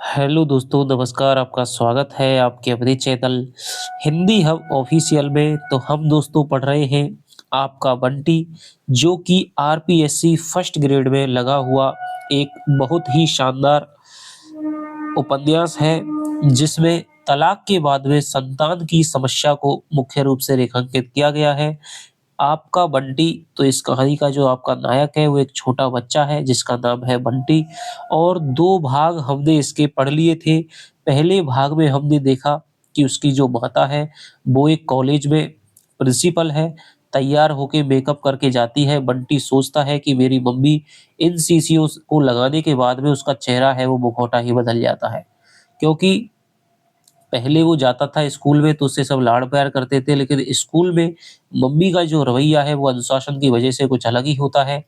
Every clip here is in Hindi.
हेलो दोस्तों, नमस्कार। आपका स्वागत है आपके अपने चैनल हिंदी हब ऑफिशियल में। तो हम दोस्तों पढ़ रहे हैं आपका बंटी, जो कि आरपीएससी फर्स्ट ग्रेड में लगा हुआ एक बहुत ही शानदार उपन्यास है, जिसमें तलाक के बाद में संतान की समस्या को मुख्य रूप से रेखांकित किया गया है। आपका बंटी, तो इस कहानी का जो आपका नायक है वो एक छोटा बच्चा है जिसका नाम है बंटी। और 2 भाग हमने इसके पढ़ लिए थे। पहले भाग में हमने देखा कि उसकी जो माता है वो एक कॉलेज में प्रिंसिपल है, तैयार होके मेकअप करके जाती है। बंटी सोचता है कि मेरी मम्मी इन शीशियों को लगाने के बाद में उसका चेहरा है वो मुखौटा ही बदल जाता है। क्योंकि पहले वो जाता था स्कूल में तो उससे सब लाड प्यार करते थे, लेकिन स्कूल में मम्मी का जो रवैया है वो अनुशासन की वजह से कुछ अलग ही होता है।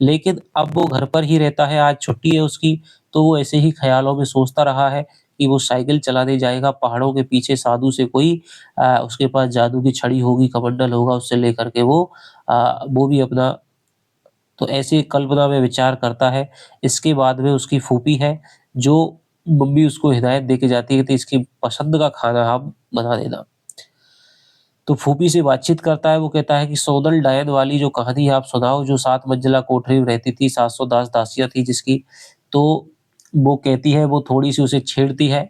लेकिन अब वो घर पर ही रहता है, आज छुट्टी है उसकी, तो वो ऐसे ही ख़्यालों में सोचता रहा है कि वो साइकिल चलाने जाएगा पहाड़ों के पीछे, साधु से कोई उसके पास जादू की छड़ी होगी, कमंडल होगा, उससे लेकर के वो भी अपना, तो ऐसी कल्पना में विचार करता है। इसके बाद में उसकी फूफी है, जो मम्मी उसको हिदायत दे के जाती है कि इसकी पसंद का खाना आप बना देना। तो फूफी से बातचीत करता है, वो कहता है कि सोनल डायन वाली जो कहानी आप सुनाओ, जो 7 मंजिला कोठरी में रहती थी, 700 दास दासियाँ थी जिसकी। तो वो कहती है, वो थोड़ी-सी उसे छेड़ती है।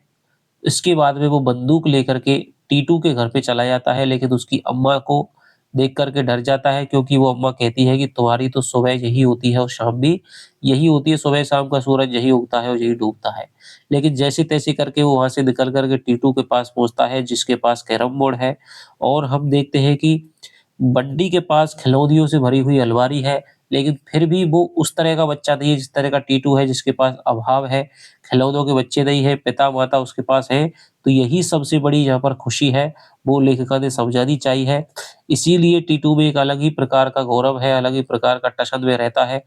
इसके बाद में वो बंदूक लेकर के टीटू के घर पे चला जाता है, लेकिन उसकी अम्मा को देख कर के डर जाता है, क्योंकि वो अम्मा कहती है कि तुम्हारी तो सुबह यही होती है और शाम भी यही होती है, सुबह-शाम का सूरज यही उगता है और यही डूबता है। लेकिन जैसे-तैसे करके वो वहाँ से निकल कर के टीटू के पास पहुँचता है, जिसके पास कैरम बोर्ड है। और हम देखते हैं कि बंटी के पास खिलौनियों से भरी हुई अलमारी है, लेकिन फिर भी वो उस तरह का बच्चा नहीं है जिस तरह का टीटू है, जिसके पास अभाव है, खिलौनों के बच्चे नहीं हैं, पिता-माता उसके पास हैं। तो यही सबसे बड़ी यहाँ पर खुशी है, वो लेखिका ने समझानी चाहिए है। इसीलिए टीटू में एक अलग ही प्रकार का गौरव है, अलग ही प्रकार का टशन में रहता है।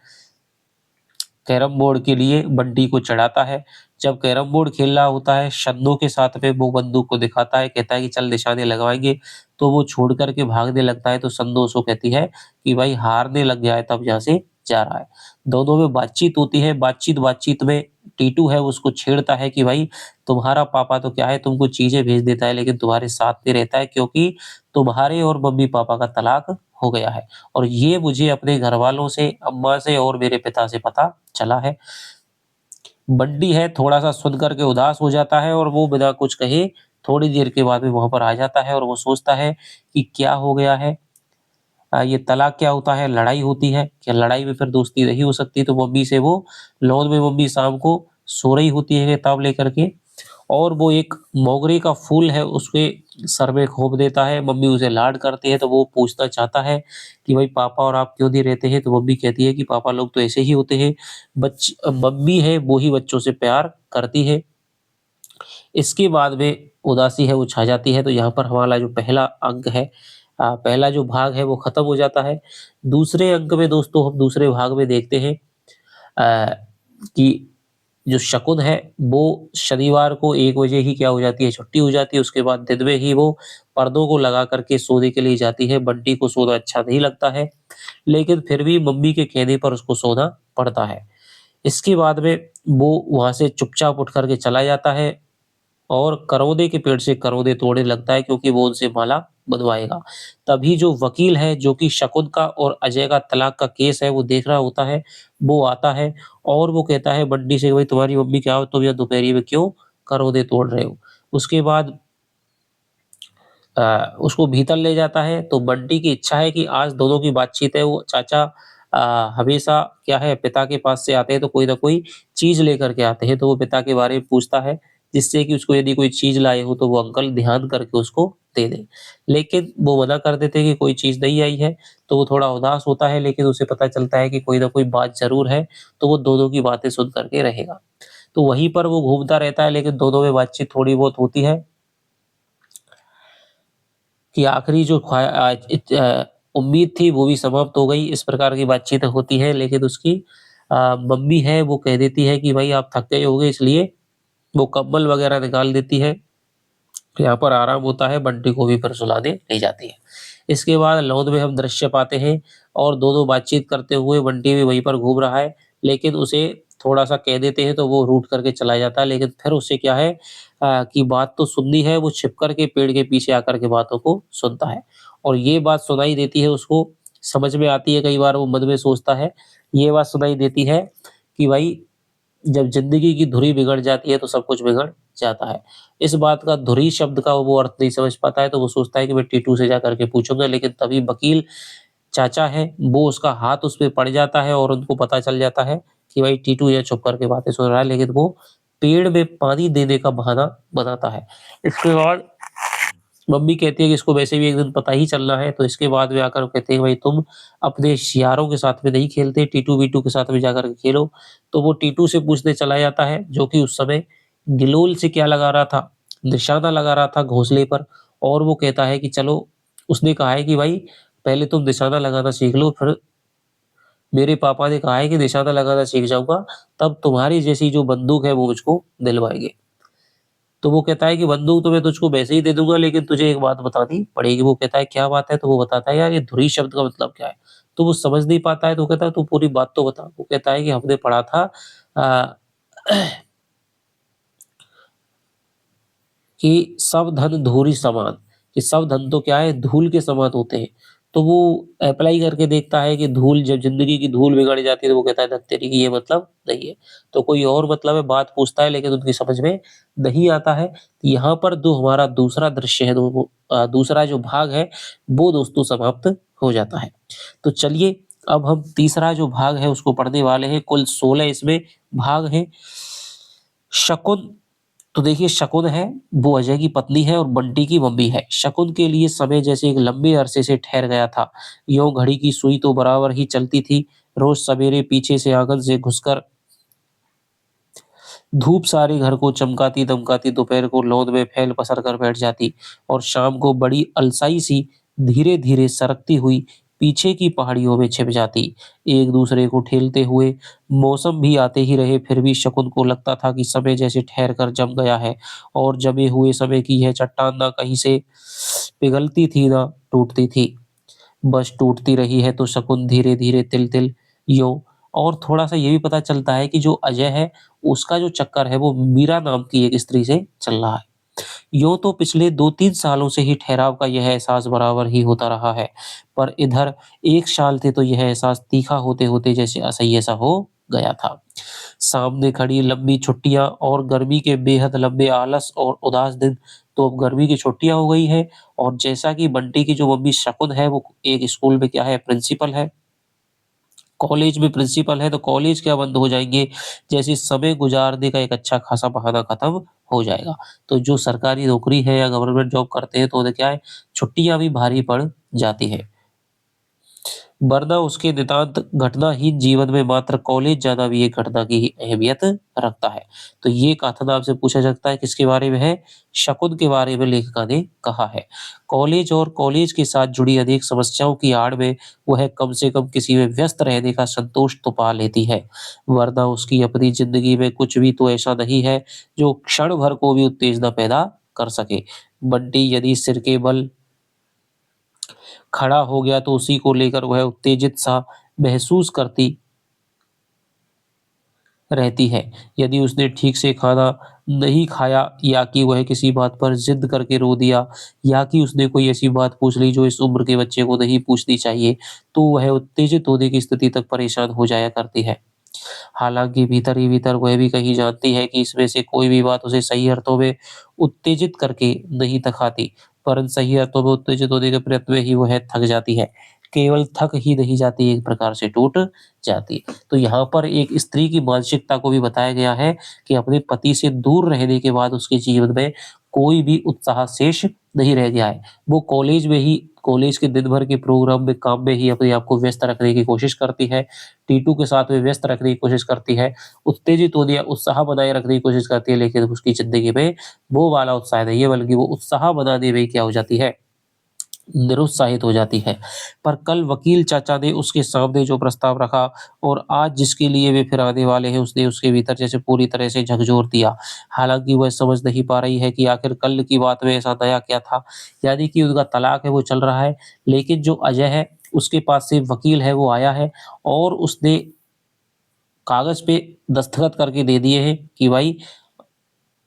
कैरम बोर्ड के लिए बंटी को चढ़ाता है। जब कैरम बोर्ड खेल रहा होता है, छन्नों के साथ में वो बंदूक को दिखाता है, कहता है कि चल निशाने लगवाएँगे, तो वो छोड़ कर के भागने लगता है, तो छन्नो उसको कहती है कि भाई हारने लग गया है तब यहाँ से जा रहा है। दोनों में बातचीत होती है, बातचीत-बातचीत में टीटू है वो उसको छेड़ता है कि भाई तुम्हारा पापा तो क्या है, तुमको चीज़ें भेज देता है लेकिन तुम्हारे साथ नहीं रहता है, क्योंकि तुम्हारे और मम्मी-पापा का तलाक हो गया है। और ये मुझे अपने घरवालों से, अम्मा से और मेरे पिता से पता चला है। बंटी है थोड़ा-सा सुन कर के उदास हो जाता है और वो बिना कुछ कहे थोड़ी देर के बाद में वहाँ पर आ जाता है और वो सोचता है कि क्या हो गया है? ये तलाक क्या होता है? लड़ाई होती है, क्या लड़ाई में फिर दोस्ती नहीं हो सकती? तो मम्मी से वो लॉन में मम्मी शाम को सो रही होती है किताब लेकर के, और वो एक मोगरे का फूल है उसके सर में घोंप देता है। मम्मी उसे लाड करती है, तो वो पूछना चाहता है कि भाई पापा और आप क्यों नहीं रहते हैं? तो मम्मी कहती है कि पापा लोग तो ऐसे ही होते हैं। मम्मी है वो ही बच्चों से प्यार करती है। इसके बाद में उदासी है वो छा जाती है, तो यहाँ पर हमारा जो पहला अंक है, पहला जो भाग है वो खत्म हो जाता है। दूसरे अंक में दोस्तों हम दूसरे भाग में देखते हैं अ, कि जो शकुन है वो शनिवार को 1 बजे ही क्या हो जाती है, छुट्टी हो जाती है। उसके बाद दिन में ही वो पर्दों को लगा कर के सोने के लिए जाती है। बंटी को सोना अच्छा नहीं लगता है, लेकिन फिर भी मम्मी के कहने पर उसको सोना पड़ता है। इसके बाद में वो वहाँ से चुपचाप उठ कर के चला जाता है और करौंदे के पेड़ से करौंदे तोड़ने लगता है, क्योंकि वो उनसे माला बँधवाएगा। तभी जो वकील है, जो कि शकुन का और अजय का तलाक का केस है वो देख रहा होता है, वो आता है और वो कहता है बंटी से, "भई तुम्हारी मम्मी क्या हो, तुम यहाँ दोपहरी में क्यों करौंदे तोड़ रहे हो?" उसके बाद उसको भीतर ले जाता है, तो बंटी की इच्छा है कि आज दोनों की बातचीत है, वो चाचा हमेशा क्या है पिता के पास से आते हैं तो कोई न कोई चीज़ लेकर के आते हैं, तो वो पिता के बारे में पूछता है, जिससे कि उसको यदि कोई चीज़ लाए हो तो वो अंकल ध्यान करके उसको दे दें। लेकिन वो मना कर देते हैं कि कोई चीज़ नहीं आई है, तो वो थोड़ा उदास होता है, लेकिन उसे पता चलता है कि कोई न कोई बात ज़रूर है, तो वो दोनों की बातें सुन कर के रहेगा। तो वहीं पर वो घूमता रहता है, लेकिन दोनों में बातचीत थोड़ी बहुत होती है। कि आखिरी जो उम्मीद थी वो भी समाप्त हो गई, इस प्रकार की बातचीतें होती हैं, लेकिन उसकी मम्मी है वो कह देती है कि भाई आप थक गए होंगे, इसलिए वो कंबल वगैरह निकाल देती है। यहाँ पर आराम होता है, बंटी को भी फिर सुलाने ले जाती है। इसके बाद लौध में हम दृश्य पाते हैं और दोनों बातचीत करते हुए, बंटी भी वहीं पर घूम रहा है, लेकिन उसे थोड़ा-सा कह देते हैं तो वो रूठ करके चला जाता है, लेकिन फिर उससे क्या है कि बात तो सुननी है, वो छिप कर के पेड़ के पीछे आकर के बातों को सुनता है। और ये बात सुनाई देती है उसको, समझ में आती है, कई बार वो मन में सोचता है, ये बात सुनाई देती है कि भाई जब ज़िंदगी की धुरी बिगड़ जाती है तो सब कुछ बिगड़ जाता है। इस बात का धुरी शब्द का वो अर्थ नहीं समझ पाता है, तो वो सोचता है कि मैं टीटू से जाकर के पूछूँगा, लेकिन तभी वकील चाचा है, वो उसका हाथ उस पे पड़ जाता है और उनको पता चल जाता है कि भाई टीटू ये चुप करके बातें सुन रहा है, लेकिन वो पेड़ में पानी देने का बहाना बनाता है। इसके बाद मम्मी कहती है कि इसको वैसे भी एक दिन पता ही चलना है, तो इसके बाद वे आकर कहते हैं भाई तुम अपने यारों के साथ में नहीं खेलते, टीटू-वीटू के साथ में जाकर के खेलो। तो वो टीटू से पूछने चला जाता है, जो कि उस समय गिलोल से क्या लगा रहा था, निशाना लगा रहा था घोंसले पर, और वो कहता है कि चलो, उसने कहा है कि भाई पहले तुम निशाना लगाना सीख लो, फिर मेरे पापा ने कहा है कि निशाना लगाना सीख जाऊँगा, तब तुम्हारी जैसी जो बंदूक है वो मुझको दिलवाएँगे। तो वो कहता है कि बंदूक तो मैं तुझको वैसे ही दे दूँगा, लेकिन तुझे एक बात बतानी पड़ेगी। वो कहता है क्या बात है? तो वो बताता है यार ये धुरी शब्द का मतलब क्या है? तो वो समझ नहीं पाता है, तो कहता है तू पूरी बात तो बता। वो कहता है कि हमने पढ़ा था अ, कि सब धन धूरि समान, कि सब धन तो क्या है, धूल के समान होते हैं। तो वो अप्लाई करके देखता है कि धूल, जब ज़िंदगी की धूल बिगड़ जाती है, तो वो कहता है धत तेरी की ये मतलब नहीं है। तो कोई और मतलब है, बात पूछता है, लेकिन उनकी समझ में नहीं आता है। यहाँ पर जो हमारा दूसरा दृश्य है, दूसरा जो भाग है, वो दोस्तों समाप्त हो जाता है। तो चलिए, अब हम तीसरा जो भाग है उसको पढ़ने वाले हैं। कुल 16 इसमें भाग हैं। शकुन, तो देखिए शकुन है, वो अजय की पत्नी है और बंटी की मम्मी है। शकुन के लिए समय जैसे एक लंबे अरसे से ठहर गया था। यों घड़ी की सुई तो बराबर ही चलती थी। रोज सवेरे पीछे से आंगन से घुसकर धूप सारे घर को चमकाती-दमकाती दोपहर को लौंद में फैल पसर कर बैठ जाती और शाम को बड़ी अलसाई सी धीरे-धीरे सरकती हुई पीछे की पहाड़ियों में छिप जाती। एक दूसरे को ठेलते हुए मौसम भी आते ही रहे, फिर भी शकुन को लगता था कि समय जैसे ठहर कर जम गया है और जमे हुए समय की यह चट्टान ना कहीं से पिघलती थी ना टूटती थी। बस टूटती रही है। तो शकुन धीरे-धीरे तिल-तिल यों, और थोड़ा-सा ये भी पता चलता है कि जो अजय है, उसका जो चक्कर है वो मीरा नाम की एक स्त्री से चल रहा है। यूँ तो पिछले 2-3 सालों से ही ठहराव का यह एहसास बराबर ही होता रहा है, पर इधर 1 साल थे तो यह एहसास तीखा होते-होते जैसे असह्य सा हो गया था। सामने खड़ी लंबी छुट्टियाँ और गर्मी के बेहद लंबे आलस और उदास दिन। तो अब गर्मी की छुट्टियाँ हो गई हैं, और जैसा कि बंटी की जो मम्मी शकुन है, वो एक स्कूल में क्या है, प्रिंसिपल है। कॉलेज में प्रिंसिपल है, तो कॉलेज क्या बंद हो जाएँगे, जैसे समय गुज़ारने का एक अच्छा खासा बहाना खत्म हो जाएगा। तो जो सरकारी नौकरी है या गवर्नमेंट जॉब करते हैं, तो उन्हें क्या है, छुट्टियाँ भी भारी पड़ जाती हैं। वरना उसके नितांत घटनाहीन जीवन में मात्र कॉलेज जाना भी एक घटना की ही अहमियत रखता है। तो ये कथन आपसे पूछा सकता है किसके बारे में है? शकुन के बारे में लेखिका ने कहा है। कॉलेज और कॉलेज के साथ जुड़ी अनेक समस्याओं की आड़ में वह कम से कम किसी में व्यस्त रहने का संतोष तो पा लेती है। वरना उसकी अपनी ज़िंदगी में कुछ भी तो ऐसा नहीं है जो क्षण भर को भी उत्तेजना पैदा कर सके। बंटी यदि सिर के बल खड़ा हो गया तो उसी को लेकर वह उत्तेजित सा महसूस करती रहती है। यदि उसने ठीक से खाना नहीं खाया, या कि वह किसी बात पर ज़िद करके रो दिया, या कि उसने कोई ऐसी बात पूछ ली जो इस उम्र के बच्चे को नहीं पूछनी चाहिए, तो वह उत्तेजित होने की स्थिति तक परेशान हो जाया करती है। हालाँकि भीतर ही भीतर वह भी कहीं जानती है कि इसमें से कोई भी बात उसे सही अर्थों में उत्तेजित करके नहीं थकाती, वरन सही अर्थों में उत्तेजित होने के प्रयत्न में ही वह थक जाती है। केवल थक ही नहीं जाती, एक प्रकार से टूट जाती। तो यहाँ पर एक स्त्री की मानसिकता को भी बताया गया है कि अपने पति से दूर रहने के बाद उसके जीवन में कोई भी उत्साह शेष नहीं रह गया है। वो कॉलेज के दिन भर के प्रोग्राम में, काम में ही अपने आप को व्यस्त रखने की कोशिश करती है। टीटू के साथ में व्यस्त रखने की कोशिश करती है, उत्तेजित होने या उत्साह बनाए रखने की कोशिश करती है, लेकिन उसकी ज़िंदगी में वो वाला उत्साह नहीं है, बल्कि वो उत्साह बनाने में क्या हो जाती है, निरुत्साहित हो जाती है। पर कल वकील चाचा ने उसके सामने जो प्रस्ताव रखा और आज जिसके लिए वे फिर आने वाले हैं, उसने उसके भीतर जैसे पूरी तरह से झकझोर दिया। हालाँकि वह समझ नहीं पा रही है कि आखिर कल की बात में ऐसा नया क्या था? यानी कि उनका तलाक है वो चल रहा है, लेकिन जो अजय है, उसके पास से वकील है वो आया है, और उसने कागज पे दस्तखत करके दे दिए हैं कि भाई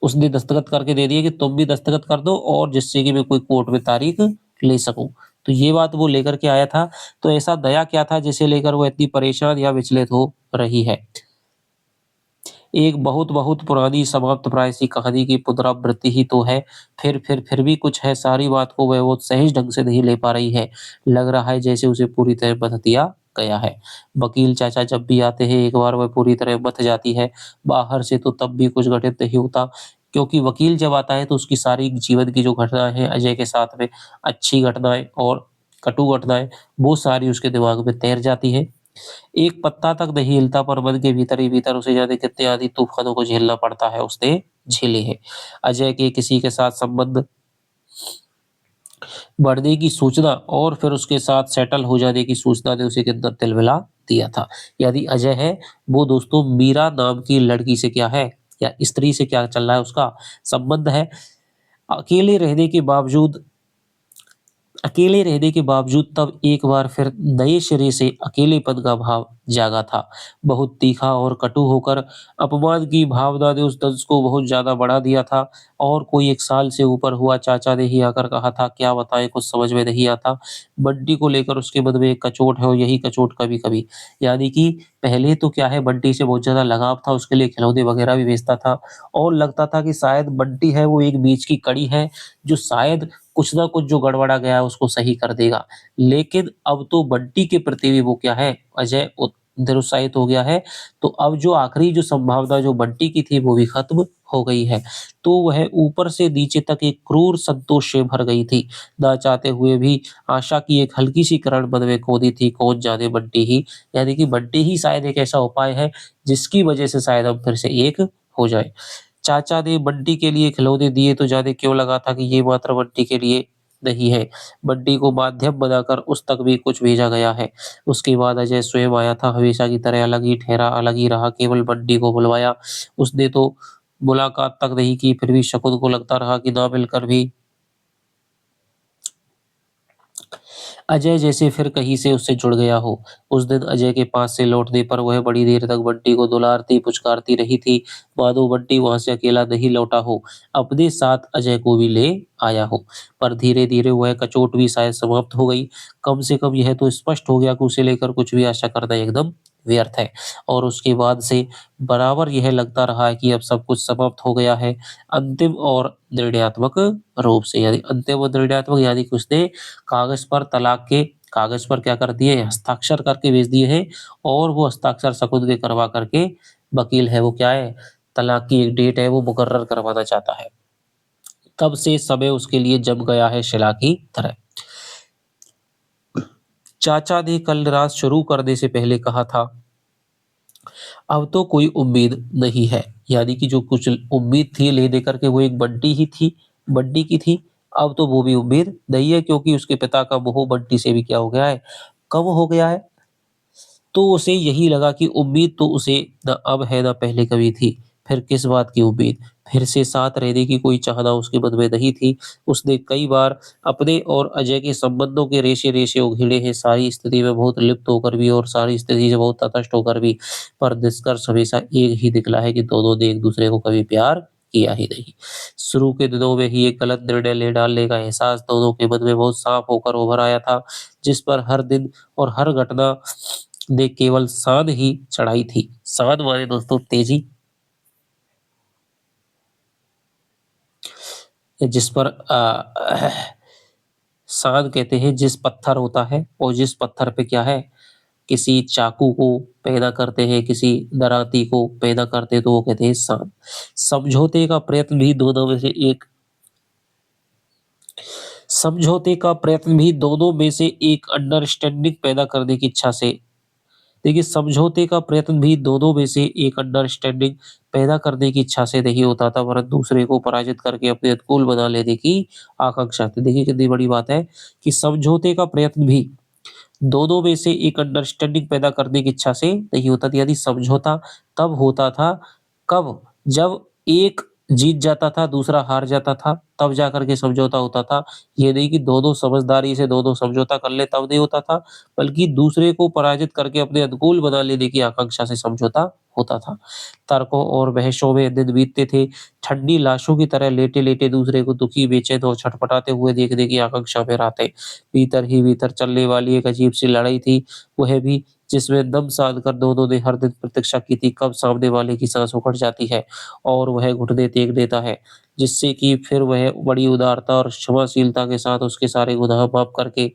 उसने दस्तखत करके दे दिए कि तुम भी दस्तखत कर दो और जिससे कि मैं कोई कोर्ट में तारीख ले सकूं। तो ये बात वो लेकर के आया था। तो ऐसा दया क्या था जिसे लेकर वो इतनी परेशान या विचलित हो रही है। एक बहुत-बहुत पुरानी समाप्त प्राय सी कहानी की पुनरावृत्ति ही तो है। फिर भी कुछ है, सारी बात को वह वो सहज ढंग से नहीं ले पा रही है। लग रहा है जैसे उसे पूरी तरह बता दिया गया है। वकील चाचा जब भी आते हैं एक बार वह पूरी तरह बथ जाती है। बाहर से तो तब भी कुछ घटित नहीं होता, क्योंकि वकील जब आता है तो उसकी सारी जीवन की जो घटनाएँ हैं अजय के साथ में, अच्छी घटनाएँ और कटु घटनाएँ, वो सारी उसके दिमाग में तैर जाती हैं। एक पत्ता तक नहीं हिलता, पर मन के भीतर ही भीतर उसे जाने कितने आदि तूफानों को झेलना पड़ता है, उसने झेले हैं। अजय के किसी के साथ संबंध बढ़ने की सूचना और फिर उसके साथ सेटल हो जाने की सूचना ने उसे के अंदर तिलमिला दिया था। यानी अजय है, वो दोस्तों मीरा नाम की लड़की से क्या है, या स्त्री से क्या चल रहा है, उसका संबंध है। अकेले रहने के बावजूद अकेले रहने के बावजूद तब एक बार फिर नए सिरे से अकेलेपन का भाव जागा था। बहुत तीखा और कटु होकर अपमान की भावना ने उस दंश को बहुत ज़्यादा बढ़ा दिया था, और कोई 1 साल से ऊपर हुआ चाचा ने ही आकर कहा था, क्या बताएँ कुछ समझ में नहीं आता। बंटी को लेकर उसके मन में एक कचोट है और यही कचोट कभी-कभी, यानी कि पहले तो क्या है, बंटी से बहुत ज़्यादा लगाव था, उसके लिए खिलौने वगैरह भी बेचता था और लगता था कि शायद बंटी है वो एक बीच की कड़ी है, जो शायद कुछ ना कुछ जो गड़बड़ा गया है उसको सही कर देगा। लेकिन अब तो बंटी के प्रति भी वो क्या है, अजय निरुत्साहित हो गया है। तो अब जो आखिरी जो संभावना जो बंटी की थी वो भी खत्म हो गई है। तो वह ऊपर से नीचे तक एक क्रूर संतोष से भर गई थी। ना चाहते हुए भी आशा की एक हल्की-सी किरण मन में खोदी थी, कौन जाने बंटी ही, यानी कि बंटी ही शायद एक ऐसा उपाय है जिसकी वजह से शायद हम फिर से एक हो जाएँ। चाचा ने बंटी के लिए खिलौने दिए तो जाने क्यों लगा था कि ये मात्र बंटी के लिए नहीं है। बंटी को माध्यम बनाकर उस तक भी कुछ भेजा गया है। उसके बाद अजय स्वयं आया था, हमेशा की तरह अलग ही ठहरा, अलग ही रहा, केवल बंटी को बुलवाया। उसने तो मुलाकात तक नहीं की, फिर भी शकुन को लगता रहा कि ना मिलकर भी अजय जैसे फिर कहीं से उससे जुड़ गया हो। उस दिन अजय के पास से लौटने पर वह बड़ी देर तक बंटी को दुलारती पुचकारती रही थी, मानो बंटी वहां से अकेला नहीं लौटा हो, अपने साथ अजय को भी ले आया हो। पर धीरे-धीरे वह कचोट भी शायद समाप्त हो गई। कम से कम यह तो स्पष्ट हो गया कि उसे लेकर कुछ भी आशा करना एकदम व्यर्थ है। और उसके बाद से बराबर यह लगता रहा है कि अब सब कुछ समाप्त हो गया है, अंतिम और निर्णयात्मक रूप से। यानी अंतिम और निर्णयात्मक, यानी कि उसने कागज पर क्या कर दिए, हस्ताक्षर करके भेज दिए हैं, और वो हस्ताक्षर शकुन के करवा करके, वकील है वो क्या है, तलाक की एक डेट है वो मुकर्रर करवाना चाहता है। तब से समय उसके लिए जम गया है शिला की तरह। चाचा ने कल रात शुरू करने से पहले कहा था, अब तो कोई उम्मीद नहीं है। यानी कि जो कुछ उम्मीद थी ले दे करके वो एक बंटी की थी। अब तो वो भी उम्मीद नहीं है, क्योंकि उसके पिता का मोह बंटी से भी क्या हो गया है, कम हो गया है। तो उसे यही लगा कि उम्मीद तो उसे न अब है न पहले कभी थी। फिर किस बात की उम्मीद? फिर से साथ रहने की कोई चाहना उसके मन में नहीं थी। उसने कई बार अपने और अजय के संबंधों के रेशे-रेशे उधेड़े हैं, सारी स्थिति में बहुत लिप्त होकर भी और सारी स्थिति से बहुत तटस्थ होकर भी। पर निष्कर्ष हमेशा एक ही निकला है कि दोनों ने एक-दूसरे को कभी प्यार किया ही नहीं। शुरू के दिनों में ही एक गलत निर्णय ले डालने का एहसास दोनों के मन में बहुत साफ होकर उभर आया था, जिस पर हर दिन और हर घटना ने केवल साँध ही चढ़ाई थी। साँध माने दोस्तों तेजी, जिस पर साँध कहते हैं जिस पत्थर होता है, और जिस पत्थर पे क्या है, किसी चाकू को पैदा करते हैं, किसी दराती को पैदा करते हैं, तो वो कहते हैं साँध। समझौते का प्रयत्न भी दोनों में से एक समझौते का प्रयत्न भी दोनों में से एक अंडरस्टैंडिंग पैदा करने की इच्छा से, देखिए समझौते का प्रयत्न भी दोनों में से एक अंडरस्टैंडिंग पैदा करने की इच्छा से नहीं होता था, वरन दूसरे को पराजित करके अपने अनुकूल बना लेने की आकांक्षा थी। देखिए कितनी बड़ी बात है कि समझौते का प्रयत्न भी दोनों में से एक अंडरस्टैंडिंग पैदा करने की इच्छा से नहीं होता था। यानी समझौता तब होता था, कब? जब एक जीत जाता था, दूसरा हार जाता था, तब जाकर के समझौता होता था। ये नहीं कि दोनों समझदारी से दोनों समझौता कर ले तब नहीं होता था, बल्कि दूसरे को पराजित करके अपने अनुकूल बना लेने की आकांक्षा से समझौता होता था। तर्कों और बहसों में दिन बीतते थे। ठंडी लाशों की तरह लेटे-लेटे दूसरे को दुखी, बेचैन और छटपटाते हुए देखने की आकांक्षा में रहते। भीतर ही भीतर चलने वाली एक अजीब-सी लड़ाई थी, वह भी जिसमें दम साध कर दोनों ने हर दिन प्रतीक्षा की थी कब सामने वाले की साँस उखड़ जाती है और वह घुटने टेक देता है, जिससे कि फिर वह बड़ी उदारता और क्षमाशीलता के साथ उसके सारे गुनाह माफ़ करके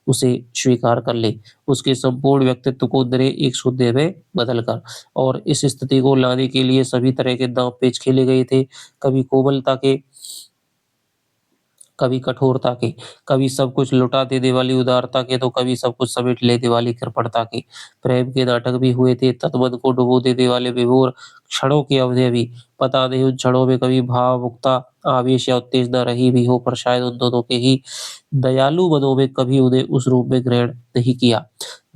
उसे स्वीकार कर ले, उसके संपूर्ण व्यक्तित्व को नरे एक शून्य में बदल कर। और इस स्थिति को लाने के लिए सभी तरह के दाँव-पेच खेले गए थे, कभी कोमलता के, कभी कठोरता के, कभी सब कुछ लुटा देने वाली उदारता के, तो कभी सब कुछ समेट लेने वाली कृपणता के। प्रेम के नाटक भी हुए थे, तन-मन को डुबो देने वाले विभोर क्षणों के अवधि भी। पता नहीं उन क्षणों में कभी भावुकता, आवेश या उत्तेजना रही भी हो, पर शायद उन दोनों के ही दयालु मनों में कभी उन्हें उस रूप में ग्रहण नहीं किया।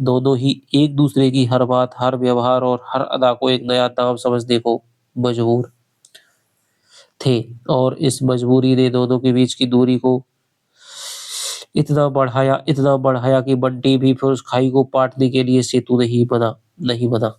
दोनों ही एक-दूसरे की हर बात, हर व्यवहार और हर अदा को एक नया दाँव समझने को मजबूर थे और इस मजबूरी ने दोनों के बीच की दूरी को इतना बढ़ाया कि बंटी भी फिर उस खाई को पाटने के लिए सेतु नहीं बना।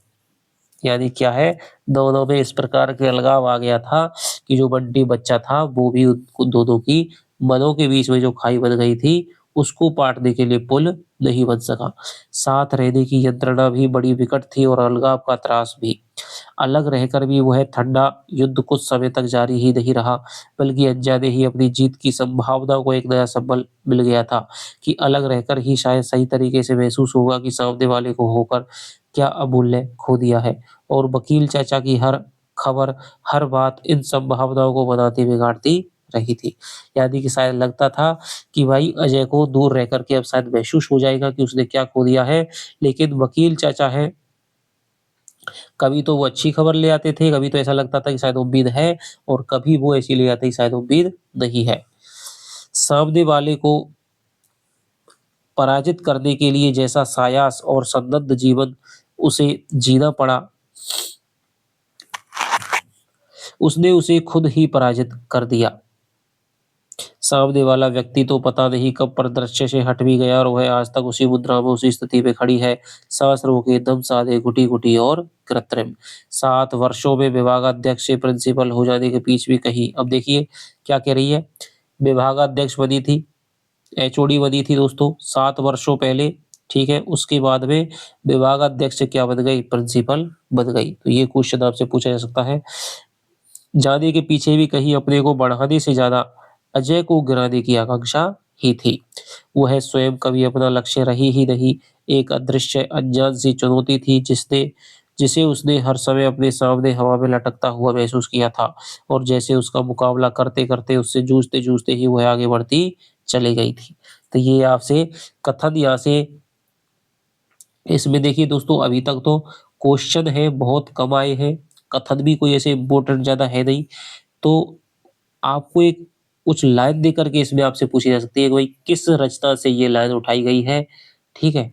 यानी क्या है, दोनों में इस प्रकार के अलगाव आ गया था कि जो बंटी बच्चा था वो भी उन दोनों की मनों के बीच में जो खाई बन गई थी उसको पाटने के लिए पुल नहीं बन सका। साथ रहने की यंत्रणा भी बड़ी विकट थी और अलगाव का त्रास भी। अलग रहकर भी वह ठंडा युद्ध कुछ समय तक जारी ही नहीं रहा, बल्कि अनजाने ही अपनी जीत की संभावना को एक नया संबल मिल गया था कि अलग रहकर ही शायद सही तरीके से महसूस होगा कि सामने वाले को होकर क्या अमूल्य खो दिया है। और वकील चाचा की हर खबर, हर बात इन संभावनाओं को बनाते बिगाड़ती रही थी। यानी कि शायद लगता था कि भाई अजय को दूर रह कर के अब शायद महसूस हो जाएगा कि उसने क्या खो दिया है, लेकिन वकील चाचा हैं, कभी तो वो अच्छी खबर ले आते थे, कभी तो ऐसा लगता था कि शायद उम्मीद है और कभी वो ऐसी ले आते कि शायद उम्मीद नहीं है। सामने वाले को पराजित करने के लिए जैसा सायास और संदिग्ध जीवन उसे जीना पड़ा, उसने उसे खुद ही पराजित कर दिया। सामने वाला व्यक्ति तो पता नहीं कब परिदृश्य से हट भी गया और वह आज तक उसी मुद्रा में, उसी स्थिति पे खड़ी है, सांस रोके, दम साधे, घुटी-घुटी और कृत्रिम। 7 वर्षों में विभागाध्यक्ष से प्रिंसिपल हो जाने के बीच भी कहीं, अब देखिए क्या कह रही है, विभागाध्यक्ष बनी थी, एचओडी बनी थी दोस्तों 7 वर्षों पहले, ठीक है? उसके बाद में विभागाध्यक्ष से क्या बन गई? प्रिंसिपल बन गई। तो ये क्वेश्चन आपसे पूछा जा सकता है। जाने के पीछे भी कहीं अपने को बढ़ाने से ज़्यादा अजय को गिराने की आकांक्षा ही थी। वह स्वयं कभी अपना लक्ष्य रही ही नहीं, एक अदृश्य अनजान सी चुनौती थी जिसे उसने हर समय अपने सामने हवा में लटकता हुआ महसूस किया था और जैसे उसका मुकाबला करते-करते, उससे जूझते-जूझते ही वह आगे बढ़ती चली गई थी। तो ये आपसे कथन यहाँ से इसमें देखिए दोस्तों, अभी तक तो क्वेश्चन है बहुत कम आए हैं, कथन भी कोई ऐसे इम्पोर्टेंट ज़्यादा है नहीं। तो आपको एक कुछ लाइन दे करके इसमें आपसे पूछी जा सकती है कि भाई किस रचना से ये लाइन उठाई गई है, ठीक है?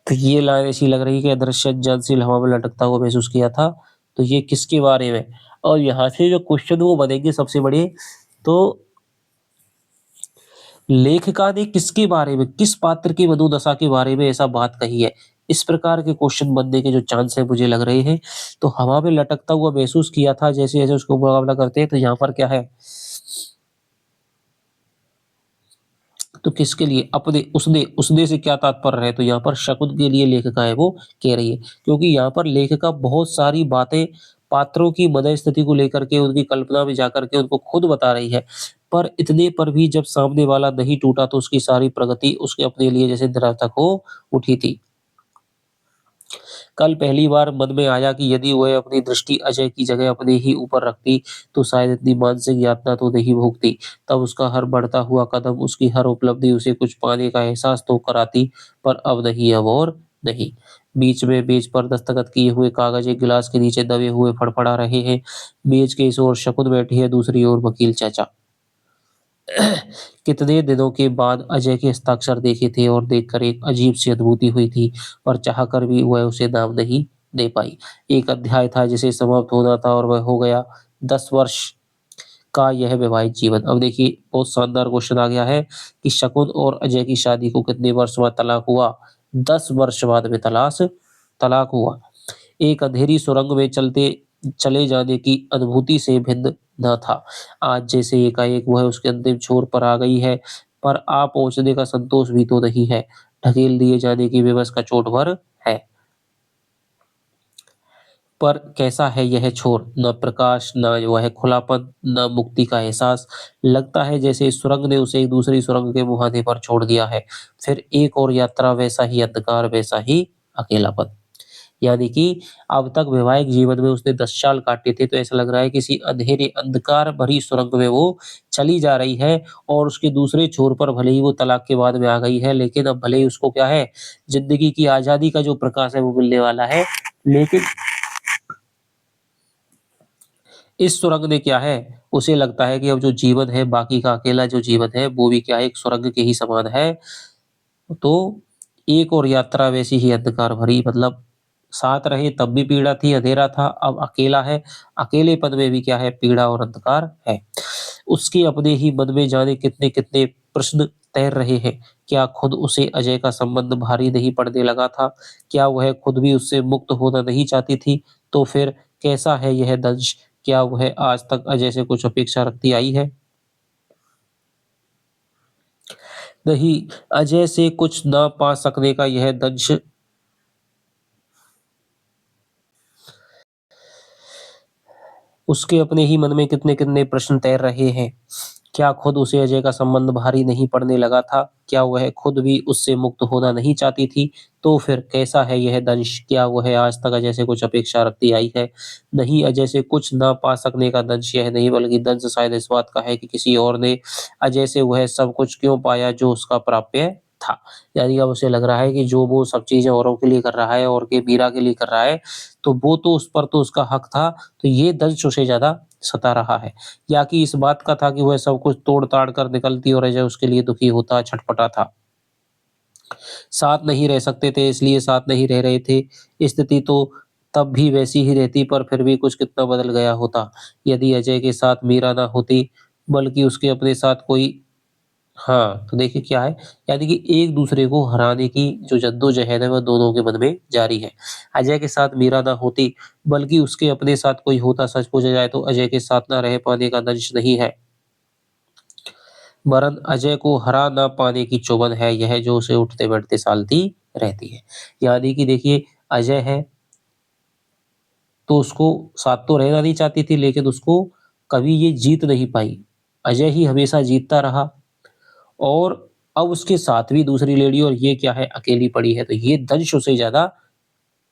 तो ये लाइन ऐसी लग रही है कि अदृश्य ज्ञानशील हवा में लटकता हुआ महसूस किया था, तो ये किसके बारे में? और यहाँ से जो क्वेश्चन वो बनेंगे सबसे बड़े, तो लेखिका ने किसके बारे में, किस पात्र की मनोदशा के बारे में ऐसा बात कही है? इस प्रकार के क्वेश्चन बनने के जो चांस है मुझे लग रहे हैं। तो हवा में लटकता हुआ महसूस किया था, जैसे-जैसे उसको मुकाबला करते हैं, तो यहाँ पर क्या है, तो किसके लिए, अपने, उसने से क्या तात्पर्य है, तो यहाँ पर शकुन के लिए लेखिका है वो कह रही है, क्योंकि यहाँ पर लेखिका बहुत सारी बातें पात्रों की मनः स्थिति को लेकर के उनकी कल्पना में जाकर के उनको खुद बता रही है, पर इतने पर भी जब सामने वाला नहीं टूटा तो उसकी सारी प्रगति उसके अपने लिए जैसे निरर्थक हो उठी थी। कल पहली बार मन में आया कि यदि वह अपनी दृष्टि अजय की जगह अपने ही ऊपर रखती, तो शायद इतनी मानसिक यातना तो नहीं भोगती। तब उसका हर बढ़ता हुआ कदम, उसकी हर उपलब्धि उसे कुछ पाने का एहसास तो कराती, पर अब नहीं, अब और नहीं। बीच में मेज पर दस्तखत किए हुए कागज एक गिलास के नीचे दबे हुए फड़फड़ा रहे हैं। मेज के इस ओर शकुन बैठी है, दूसरी ओर वकील चाचा। कितने दिनों के बाद अजय के हस्ताक्षर देखे थे और देखकर एक अजीब सी अनुभूति हुई थी, पर चाहकर भी वह उसे नाम नहीं दे पाई। एक अध्याय था जिसे समाप्त होना था और वह हो गया। 10 वर्ष का यह वैवाहिक जीवन। अब देखिए बहुत शानदार क्वेश्चन आ गया है कि शकुन और अजय की शादी को कितने वर्ष बाद तलाक हुआ? 10 वर्ष बाद में तलाक तलाक हुआ। एक अंधेरी सुरंग में चलते चले जाने की अनुभूति से भिन्न न था। आज जैसे एकाएक वह उसके अंतिम छोर पर आ गई है, पर आ पहुँचने का संतोष भी तो नहीं है। ढकेल दिए जाने की विवश का चोट भर है। पर कैसा है यह छोर, न प्रकाश, न वह खुलापन, न मुक्ति का एहसास। लगता है जैसे इस सुरंग ने उसे एक दूसरी सुरंग के मुहाने पर छोड़ दिया है। फिर एक और यात्रा, वैसा ही अंधकार, वैसा ही अकेलापन। यानी कि अब तक वैवाहिक जीवन में उसने 10 साल काटे थे, तो ऐसा लग रहा है किसी अंधेरे अंधकार भरी सुरंग में वो चली जा रही है और उसके दूसरे छोर पर भले ही वो तलाक के बाद में आ गई है, लेकिन अब भले ही उसको क्या है, ज़िंदगी की आज़ादी का जो प्रकाश है वो मिलने वाला है, लेकिन इस सुरंग ने क्या है, उसे लगता है कि अब जो जीवन है, बाकी का अकेला जो जीवन है, वो भी क्या है, एक सुरंग के ही समान है। तो एक और यात्रा वैसी ही अंधकार भरी, मतलब साथ रहे तब भी पीड़ा थी, अंधेरा था, अब अकेला है, अकेलेपन में भी क्या है, पीड़ा और अंधकार है। उसके अपने ही मन में जाने कितने-कितने प्रश्न तैर रहे हैं। क्या खुद उसे अजय का संबंध भारी नहीं पड़ने लगा था? क्या वह खुद भी उससे मुक्त होना नहीं चाहती थी? तो फिर कैसा है यह दंश? क्या वह आज तक अजय से कुछ अपेक्षा रखती आई है? नहीं, अजय से कुछ ना पा सकने का यह दंश उसके अपने ही मन में कितने-कितने प्रश्न तैर रहे हैं। क्या खुद उसे अजय का संबंध भारी नहीं पड़ने लगा था? क्या वह खुद भी उससे मुक्त होना नहीं चाहती थी? तो फिर कैसा है यह दंश? क्या वह आज तक अजय से कुछ अपेक्षा रखती आई है? नहीं, अजय से कुछ ना पा सकने का दंश यह नहीं, बल्कि दंश शायद इस बात का है कि किसी और ने अजय से वह सब कुछ क्यों पाया जो उसका प्राप्य था। यानी अब उसे लग रहा है कि जो वो सब चीज़ें औरों के लिए कर रहा है और के मीरा के लिए कर रहा है, तो वो तो उस पर तो उसका हक था, तो ये दंश उसे ज़्यादा सता रहा है। या कि इस बात का था कि वह सब कुछ तोड़-ताड़ कर निकलती और अजय उसके लिए दुखी होता, छटपटा था। साथ नहीं रह सकते थे, इसलिए साथ नहीं रह रहे थे। स्थिति तो तब भी वैसी ही रहती, पर फिर भी कुछ कितना बदल गया होता। यदि अजय के साथ मीरा ना होती, बल्कि उसके अपने साथ कोई हाँ, तो देखिए क्या है, यानी कि एक-दूसरे को हराने की जो जद्दोजहद है, वह दोनों के मन में जारी है। अजय के साथ मीरा ना होती, बल्कि उसके अपने साथ कोई होता, सच पूछा जाए तो अजय के साथ ना रह पाने का दंश नहीं है, वरन अजय को हरा ना पाने की चुभन है यह, जो उसे उठते-बैठते सालती रहती है। यानी कि देखिए, अजय है, तो उसको साथ तो रहना नहीं चाहती थी, लेकिन उसको कभी ये जीत नहीं पाई। अजय ही हमेशा जीतता रहा। और अब उसके साथ भी दूसरी लेडी और ये क्या है, अकेली पड़ी है, तो ये दंश उसे ज़्यादा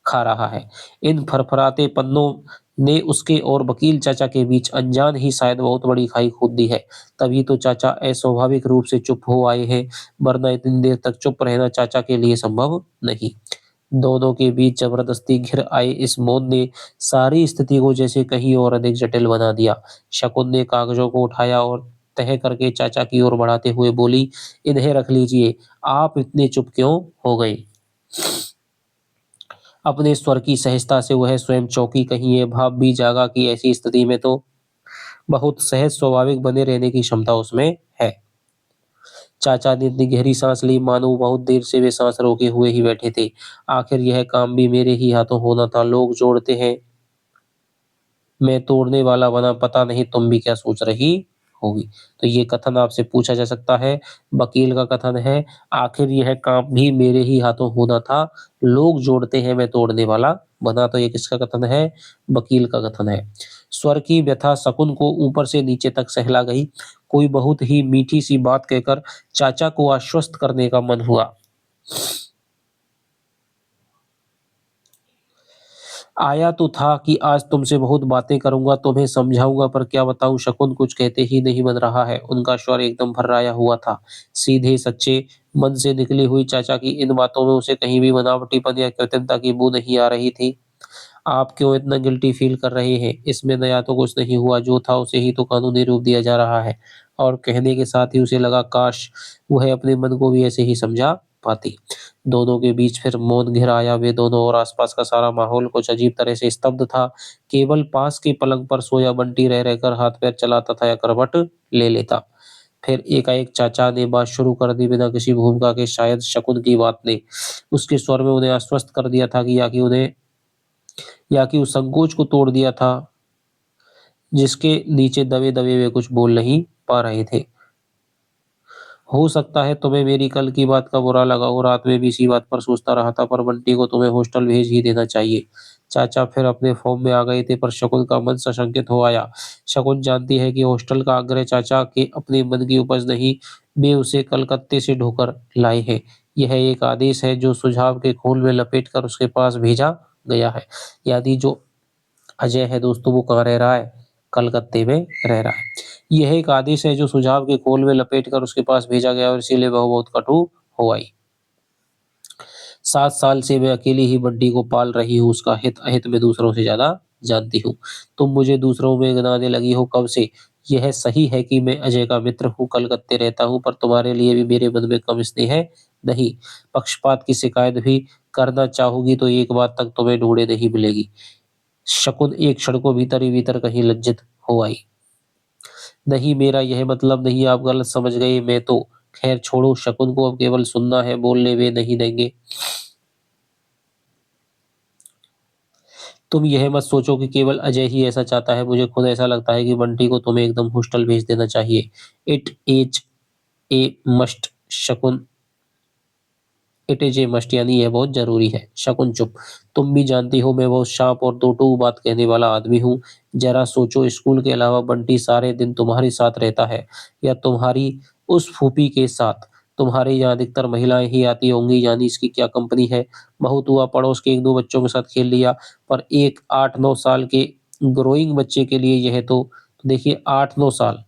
खा रहा है। इन फरफराते पन्नों ने उसके और वकील चाचा के बीच अनजान ही शायद बहुत बड़ी खाई खोद दी है। तभी तो चाचा अस्वाभाविक रूप से चुप हो आए हैं, वरना इतनी देर तक चुप रहना चाचा के लिए संभव नहीं। दोनों के बीच जबरदस्ती घिर आए इस मौन ने सारी स्थिति को जैसे कहीं और अधिक जटिल बना दिया। शकुन ने कागज़ों को उठाया और तह करके चाचा की ओर बढ़ाते हुए बोली, "इन्हें रख लीजिए, आप इतने चुप क्यों हो गए?" अपने स्वर की सहजता से वह स्वयं चौंकी, कहीं ये भाव भी जागा कि ऐसी स्थिति में तो बहुत सहज स्वाभाविक बने रहने की क्षमता उसमें है। चाचा ने इतनी गहरी सांस ली, मानो बहुत देर से वे सांस रोके हुए ही बैठे थे। आखिर यह काम भी मेरे ही हाथों होना था। लोग जोड़ते हैं, मैं तोड़ने वाला बना, पता नहीं तुम भी क्या सोच रही होगी। तो ये कथन आपसे पूछा जा सकता है। वकील का कथन है, आखिर यह काम भी मेरे ही हाथों होना था। लोग जोड़ते हैं, मैं तोड़ने वाला बना। तो ये किसका कथन है? वकील का कथन है। स्वर की व्यथा शकुन को ऊपर से नीचे तक सहला गई। कोई बहुत ही मीठी सी बात कहकर चाचा को आश्वस्त करने का मन हुआ। आया तो था कि आज तुमसे बहुत बातें करूँगा, तुम्हें समझाऊँगा, पर क्या बताऊँ, शकुन कुछ कहते ही नहीं बन रहा है। उनका स्वर एकदम भर्राया हुआ था। सीधे सच्चे मन से निकली हुई चाचा की इन बातों में उसे कहीं भी बनावटीपन या कृत्रिमता की बू नहीं आ रही थी। आप क्यों इतना गिल्टी फ़ील कर रहे हैं? इसमें नया तो कुछ नहीं हुआ, जो था उसे ही तो कानूनी रूप दिया जा रहा है। और कहने के साथ ही उसे लगा, काश वह अपने मन को भी ऐसे ही समझा पाती। दोनों के बीच फिर मौन घिर आया। वे दोनों और आसपास का सारा माहौल कुछ अजीब तरह से स्तब्ध था। केवल पास के पलंग पर सोया बंटी रह रहकर हाथ पैर चलाता था या करवट ले लेता। फिर एकाएक चाचा ने बात शुरू कर दी बिना किसी भूमिका के। शायद शकुन की बात ने उसके स्वर में उन्हें आश्वस्त कर दिया था कि या कि उस संकोच को तोड़ दिया था जिसके नीचे दबे दबे वे कुछ बोल नहीं पा रहे थे। हो सकता है तुम्हें मेरी कल की बात का बुरा लगा हो। रात में भी इसी बात पर सोचता रहा था, पर बंटी को तुम्हें हॉस्टल भेज ही देना चाहिए। चाचा फिर अपने फॉर्म में आ गए थे, पर शकुन का मन सशंकित हो आया। शकुन जानती है कि हॉस्टल का आग्रह चाचा के अपने मन की उपज नहीं, वे उसे कलकत्ते से ढोकर लाए हैं। यह एक आदेश है जो सुझाव के खोल में लपेटकर उसके पास भेजा गया है। यानी जो अजय है दोस्तों, वो कहाँ रह रहा है? कलकत्ते में रह रहा है। यह एक आदेश है जो सुझाव के खोल में लपेटकर उसके पास भेजा गया और इसीलिए वह बहुत कटु हो आई। 7 साल से मैं अकेली ही बंटी को पाल रही हूँ, उसका हित अहित मैं दूसरों से ज्यादा जानती हूँ। तुम मुझे दूसरों में गिनाने लगी हो कब से? यह सही है कि मैं अजय का मित्र हूँ, कलकत्ते रहता हूँ, पर तुम्हारे लिए भी मेरे मन में कम स्नेह है नहीं। पक्षपात की शिकायत भी करना चाहोगी तो एक बात तक तुम्हें ढूंढे नहीं मिलेगी। शकुन एक क्षण को भीतर ही भीतर कहीं लज्जित हो आई। नहीं, मेरा यह मतलब नहीं, आप गलत समझ गए। मैं तो खैर छोड़ो, शकुन को अब केवल सुनना है, बोलने वे नहीं देंगे। तुम यह मत सोचो कि केवल अजय ही ऐसा चाहता है। मुझे खुद ऐसा लगता है कि बंटी को तुम्हें एकदम हॉस्टल भेज देना चाहिए। It is a must. शकुन इट इज ए मस्ट यानी यह बहुत जरूरी है। शकुन चुप। तुम भी जानती हो मैं बहुत शार्प और दो टूक बात कहने वाला आदमी हूँ। जरा सोचो, स्कूल के अलावा बंटी सारे दिन तुम्हारे साथ रहता है या तुम्हारी उस फूफी के साथ। तुम्हारे यहाँ अधिकतर महिलाएं ही आती होंगी, यानी इसकी क्या कंपनी है। बहुत हुआ पड़ोस के एक दो बच्चों के साथ खेल लिया, पर एक 8-9 साल के ग्रोइंग बच्चे के लिए यह तो देखिए 8-9 साल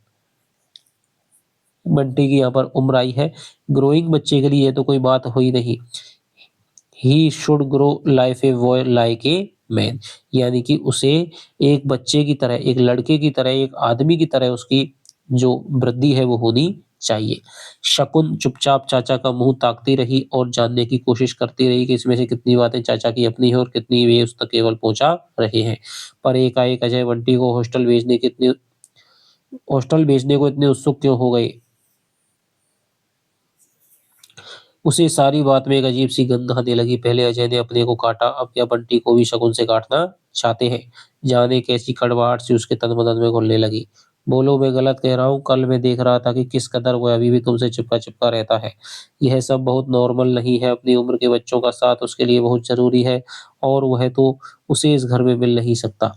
बंटी की यहाँ पर उम्र आई है। ग्रोइंग बच्चे के लिए ये तो कोई बात हुई नहीं। He should grow life a boy like a man, यानी कि उसे एक बच्चे की तरह, एक लड़के की तरह, एक आदमी की तरह उसकी जो वृद्धि है वो होनी चाहिए। शकुन चुपचाप चाचा का मुंह ताकती रही और जानने की कोशिश करती रही कि इसमें से कितनी बातें चाचा की अपनी है और कितनी वे उस तक केवल पहुंचा रहे हैं। पर एकाएक अजय बंटी को हॉस्टल भेजने को इतने उत्सुक क्यों हो गए? उसे सारी बात में एक अजीब सी गंध आने लगी। पहले अजय ने अपने को काटा, अब क्या बंटी को भी शकुन से काटना चाहते हैं? जाने कैसी कड़वाहट सी उसके तन बदन में घुलने लगी। बोलो, मैं गलत कह रहा हूँ? कल मैं देख रहा था कि किस कदर वह अभी भी तुमसे चिपका चिपका रहता है। यह सब बहुत नॉर्मल नहीं है। अपनी उम्र के बच्चों का साथ उसके लिए बहुत जरूरी है और वह तो उसे इस घर में मिल नहीं सकता।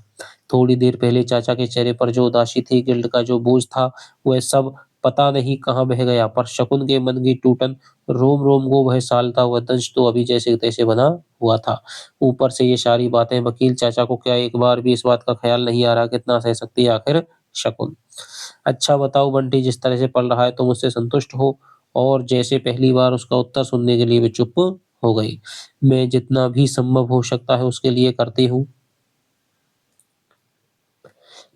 थोड़ी देर पहले चाचा के चेहरे पर जो उदासी थी, गिल्ट का जो बोझ था, वह सब पता नहीं कहाँ बह गया। पर शकुन के मन की टूटन रोम रोम को वह सालता हुआ दंश तो अभी जैसे तैसे बना हुआ था। ऊपर से ये सारी बातें, वकील चाचा को क्या एक बार भी इस बात का ख्याल नहीं आ रहा कितना सह सकती है आखिर शकुन? अच्छा बताओ बंटी जिस तरह से पल रहा है तुम उससे संतुष्ट हो? और जैसे पहली बार उसका उत्तर सुनने के लिए वे चुप हो गई। मैं जितना भी संभव हो सकता है उसके लिए करती हूँ।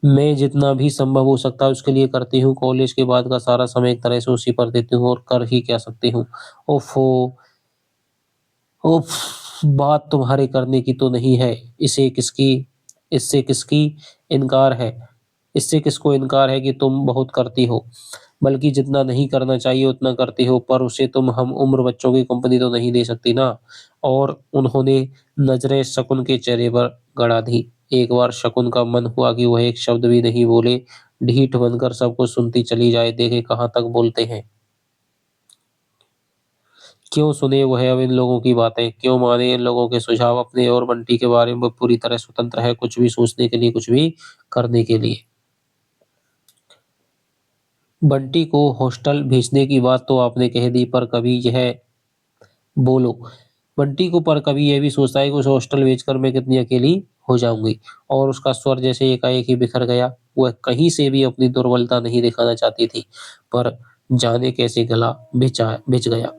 मैं जितना भी संभव हो सकता है उसके लिए करती हूँ। कॉलेज के बाद का सारा समय एक तरह से उसी पर देती हूँ और कर ही क्या सकती हूँ। ओफो, उफ, बात तुम्हारे करने की तो नहीं है। इससे किसकी इनकार है? इससे किसको इनकार है कि तुम बहुत करती हो, बल्कि जितना नहीं करना चाहिए उतना करती हो, पर उसे तुम हम उम्र बच्चों की कंपनी तो नहीं दे सकती ना। और उन्होंने नजरें शकुन के चेहरे पर गड़ा दी। एक बार शकुन का मन हुआ कि वह एक शब्द भी नहीं बोले, ढीठ बनकर सब कुछ सुनती चली जाए, देखे कहाँ तक बोलते हैं। क्यों सुने वह अब इन लोगों की बातें? क्यों माने इन लोगों के सुझाव? अपने और बंटी के बारे में वो पूरी तरह स्वतंत्र है, कुछ भी सोचने के लिए, कुछ भी करने के लिए। बंटी को हॉस्टल भेजने की बात तो आपने कह दी, पर कभी यह बोलो, बंटी को पर कभी यह भी सोचता है कि उसे हॉस्टल भेजकर मैं कितनी अकेली हो जाऊंगी। और उसका स्वर जैसे एकाएक ही बिखर गया। वह कहीं से भी अपनी दुर्बलता नहीं दिखाना चाहती थी, पर जाने कैसे गला भिज गया।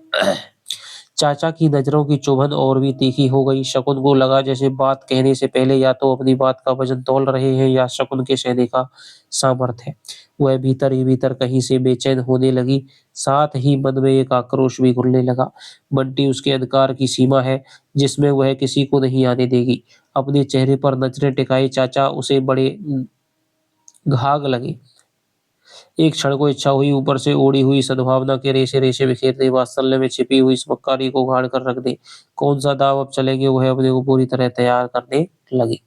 चाचा की नजरों की चुभन और भी तीखी हो गई। शकुन को लगा जैसे बात कहने से पहले या तो अपनी बात का वजन तौल रहे हैं या शकुन के सहने का सामर्थ्य है। वह भीतर ही भीतर कहीं से बेचैन होने लगी, साथ ही मन में एक आक्रोश भी घुलने लगा। बंटी उसके अधिकार की सीमा है जिसमें वह किसी को नहीं आने देगी। अपने चेहरे पर नजरें टिकाए चाचा उसे बड़े घाघ लगे। एक क्षण को इच्छा हुई ऊपर से ओढ़ी हुई सद्भावना के रेशे रेशे बिखेर दे, वात्सल्य में छिपी हुई इस मक्कारी को उघाड़ कर रख दे। कौन सा दाव अब चलेंगे, वह अपने को पूरी तरह तैयार करने लगी।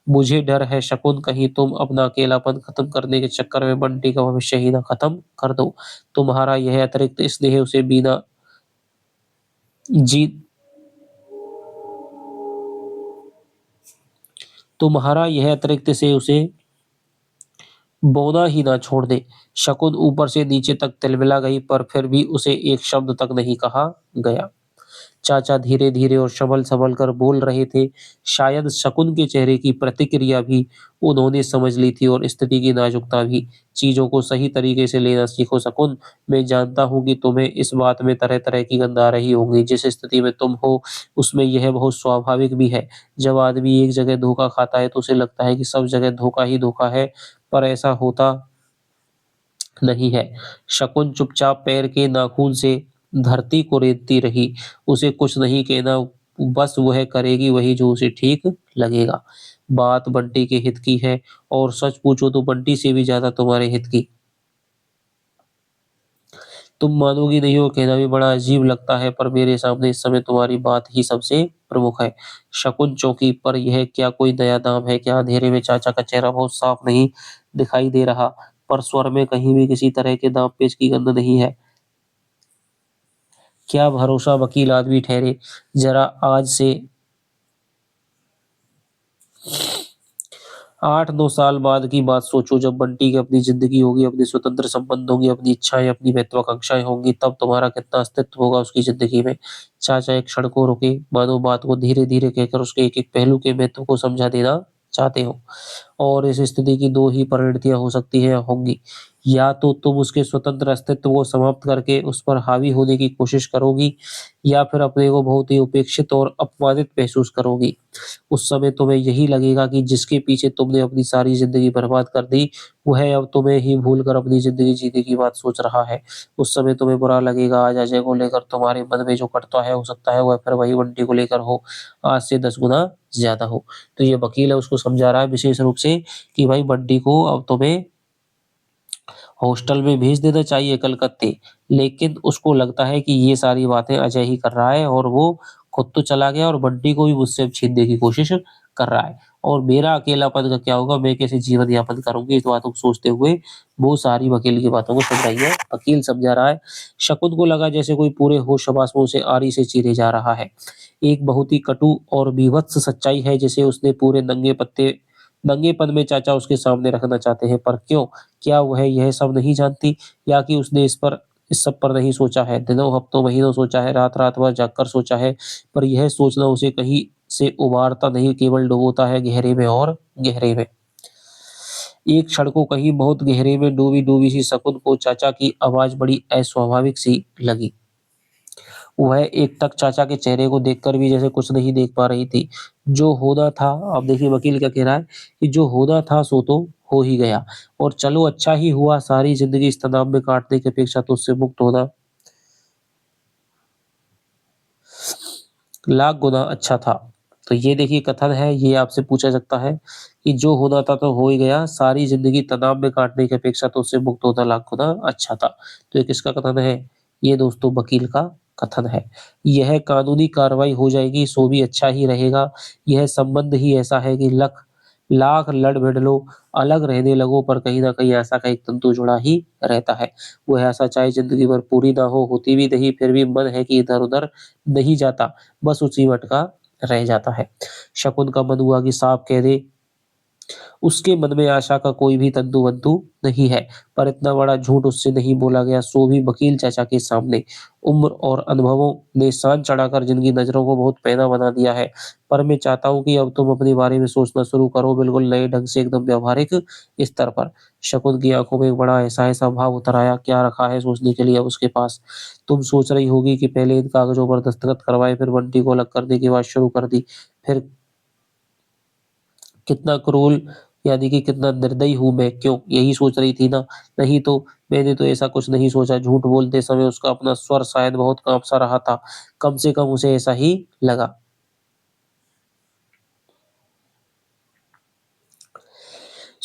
मुझे डर है शकुन, कहीं तुम अपना अकेलापन खत्म करने के चक्कर में बंटी का भविष्य ही ना खत्म कर दो। तुम्हारा यह अतिरिक्त स्नेह उसे बिना जी तुम्हारा यह अतिरिक्त से उसे बौना ही ना छोड़ दे। शकुन ऊपर से नीचे तक तिलमिला गई, पर फिर भी उसे एक शब्द तक नहीं कहा गया। चाचा धीरे धीरे और संभल संभल कर बोल रहे थे। शायद शकुन के चेहरे की प्रतिक्रिया भी उन्होंने समझ ली थी और स्थिति की नाजुकता भी। चीजों को सही तरीके से लेना सीखो शकुन। मैं जानता हूँ कि तुम्हें इस बात में तरह तरह की गंध आ रही होगी। जिस स्थिति में तुम हो उसमें यह बहुत स्वाभाविक भी है। जब आदमी एक जगह धोखा खाता है तो उसे लगता है कि सब जगह धोखा ही धोखा है, पर ऐसा होता नहीं है। शकुन चुपचाप पैर के नाखून से धरती को रेतती रही। उसे कुछ नहीं कहना, बस वह करेगी वही जो उसे ठीक लगेगा। बात बंटी के हित की है, और सच पूछो तो बंटी से भी ज्यादा तुम्हारे हित की। तुम मानोगी नहीं, हो कहना भी बड़ा अजीब लगता है, पर मेरे सामने इस समय तुम्हारी बात ही सबसे प्रमुख है। शकुन चौंकी, पर यह क्या कोई नया दाम है क्या? अंधेरे में चाचा का चेहरा बहुत साफ नहीं दिखाई दे रहा, पर स्वर में कहीं भी किसी तरह के दांव पेच की गंध नहीं है। क्या भरोसा वकील आदमी ठहरे। जरा आज से 8-9 साल बाद की बात सोचो, जब बंटी की अपनी जिंदगी होगी, अपने स्वतंत्र संबंध होंगे, अपनी इच्छाएं, अपनी महत्वाकांक्षाएं होंगी, तब तुम्हारा कितना अस्तित्व होगा उसकी जिंदगी में। चाचा एक क्षण को रुके, मानो बात को धीरे धीरे कहकर उसके एक एक पहलू के महत्व को समझा देना चाहते हो। और इस स्थिति की दो ही परिणतियां हो सकती है, होंगी। या तो तुम उसके स्वतंत्र अस्तित्व को समाप्त करके उस पर हावी होने की कोशिश करोगी, या फिर अपने को बहुत ही उपेक्षित और अपमानित महसूस करोगी। उस समय तुम्हें यही लगेगा कि जिसके पीछे तुमने अपनी सारी जिंदगी बर्बाद कर दी, वह अब तुम्हें ही भूलकर अपनी जिंदगी जीने की बात सोच रहा है। उस समय तुम्हें बुरा लगेगा। आज अजय को लेकर तुम्हारे मन में जो कटता है, हो सकता है वह फिर वही बंटी को लेकर हो, आज से 10 गुना ज्यादा हो। तो ये वकील है, उसको समझा रहा है विशेष रूप से कि भाई बंटी को अब तुम्हें हॉस्टल में भेज देना चाहिए कलकत्ते। लेकिन उसको लगता है कि ये सारी बातें अजय ही कर रहा है, और वो खुद तो चला गया और बंटी को भी मुझसे अब छीनने की कोशिश कर रहा है। और मेरा अकेलापन का क्या होगा, मैं कैसे जीवन यापन करूंगी, इस बातों को सोचते हुए वो सारी वकील की बातों को समझाई है। वकील समझा रहा है। शकुन को लगा जैसे कोई पूरे होश हवास में उसे आरी से चीरे जा रहा है। एक बहुत ही कटु और बीभत्स सच्चाई है, जिसे उसने पूरे नंगेपन में चाचा उसके सामने रखना चाहते हैं। पर क्यों? क्या वह यह सब नहीं जानती, या कि उसने इस सब पर नहीं सोचा है? दिनों हफ्तों महीनों सोचा है, रात रात भर जागकर सोचा है, पर यह सोचना उसे कहीं से उबारता नहीं, केवल डुबोता है गहरे में और गहरे में। एक क्षण को कहीं बहुत गहरे में डूबी डूबी सी शकुन को चाचा की आवाज बड़ी अस्वाभाविक सी लगी। वह एकटक चाचा के चेहरे को देखकर भी जैसे कुछ नहीं देख पा रही थी। जो होना था, अब देखिए वकील क्या कह रहा है कि जो होना था सो तो हो ही गया, और चलो अच्छा ही हुआ। सारी जिंदगी इस तनाव में काटने की अपेक्षा तो उससे मुक्त होना लाख गुना अच्छा था। तो ये देखिए कथन है, ये आपसे पूछा सकता है कि जो होना था तो हो ही गया, सारी जिंदगी तनाव में काटने की अपेक्षा तो उससे मुक्त होना लाख गुना अच्छा था। तो ये किसका कथन है? ये दोस्तों वकील का कथन है। यह कानूनी कार्रवाई हो जाएगी सो भी अच्छा ही रहेगा। यह संबंध ही ऐसा है कि लख लाख लड़ भिड़ लो, अलग रहने लगो, पर कहीं ना कहीं आशा का एक तंतु जुड़ा ही रहता है। वह आशा चाहे जिंदगी भर पूरी ना हो, होती भी नहीं, फिर भी मन है कि इधर उधर नहीं जाता, बस उसी भटका रह जाता है। शकुन का मन हुआ कि साफ कह दे, उसके मन में आशा का कोई भी तंतु-वंतु नहीं है, पर इतना बड़ा झूठ उससे नहीं बोला गया, सो भी वकील चाचा के सामने। उम्र और अनुभवों ने सान चढ़ाकर जिनकी नज़रों को बहुत पैना बना दिया है। पर मैं चाहता हूँ कि अब तुम अपने बारे में सोचना शुरू करो, बिल्कुल नए ढंग से, एकदम व्यावहारिक स्तर पर। शकुन की आँखों में एक बड़ा ऐसा-ऐसा भाव उतर आया, क्या रखा है सोचने के लिए अब उसके पास? तुम सोच रही होगी कि पहले इन कागज़ों पर दस्तखत करवाए, फिर बंटी को अलग करने की बात शुरू कर दी। फिर कितना क्रूर, यानी कि कितना निर्दयी हूँ मैं, क्यों? यही सोच रही थी ना? नहीं तो मैंने तो ऐसा कुछ नहीं सोचा। झूठ बोलते समय उसका अपना स्वर शायद बहुत काँप-सा रहा था। कम से कम उसे ऐसा ही लगा।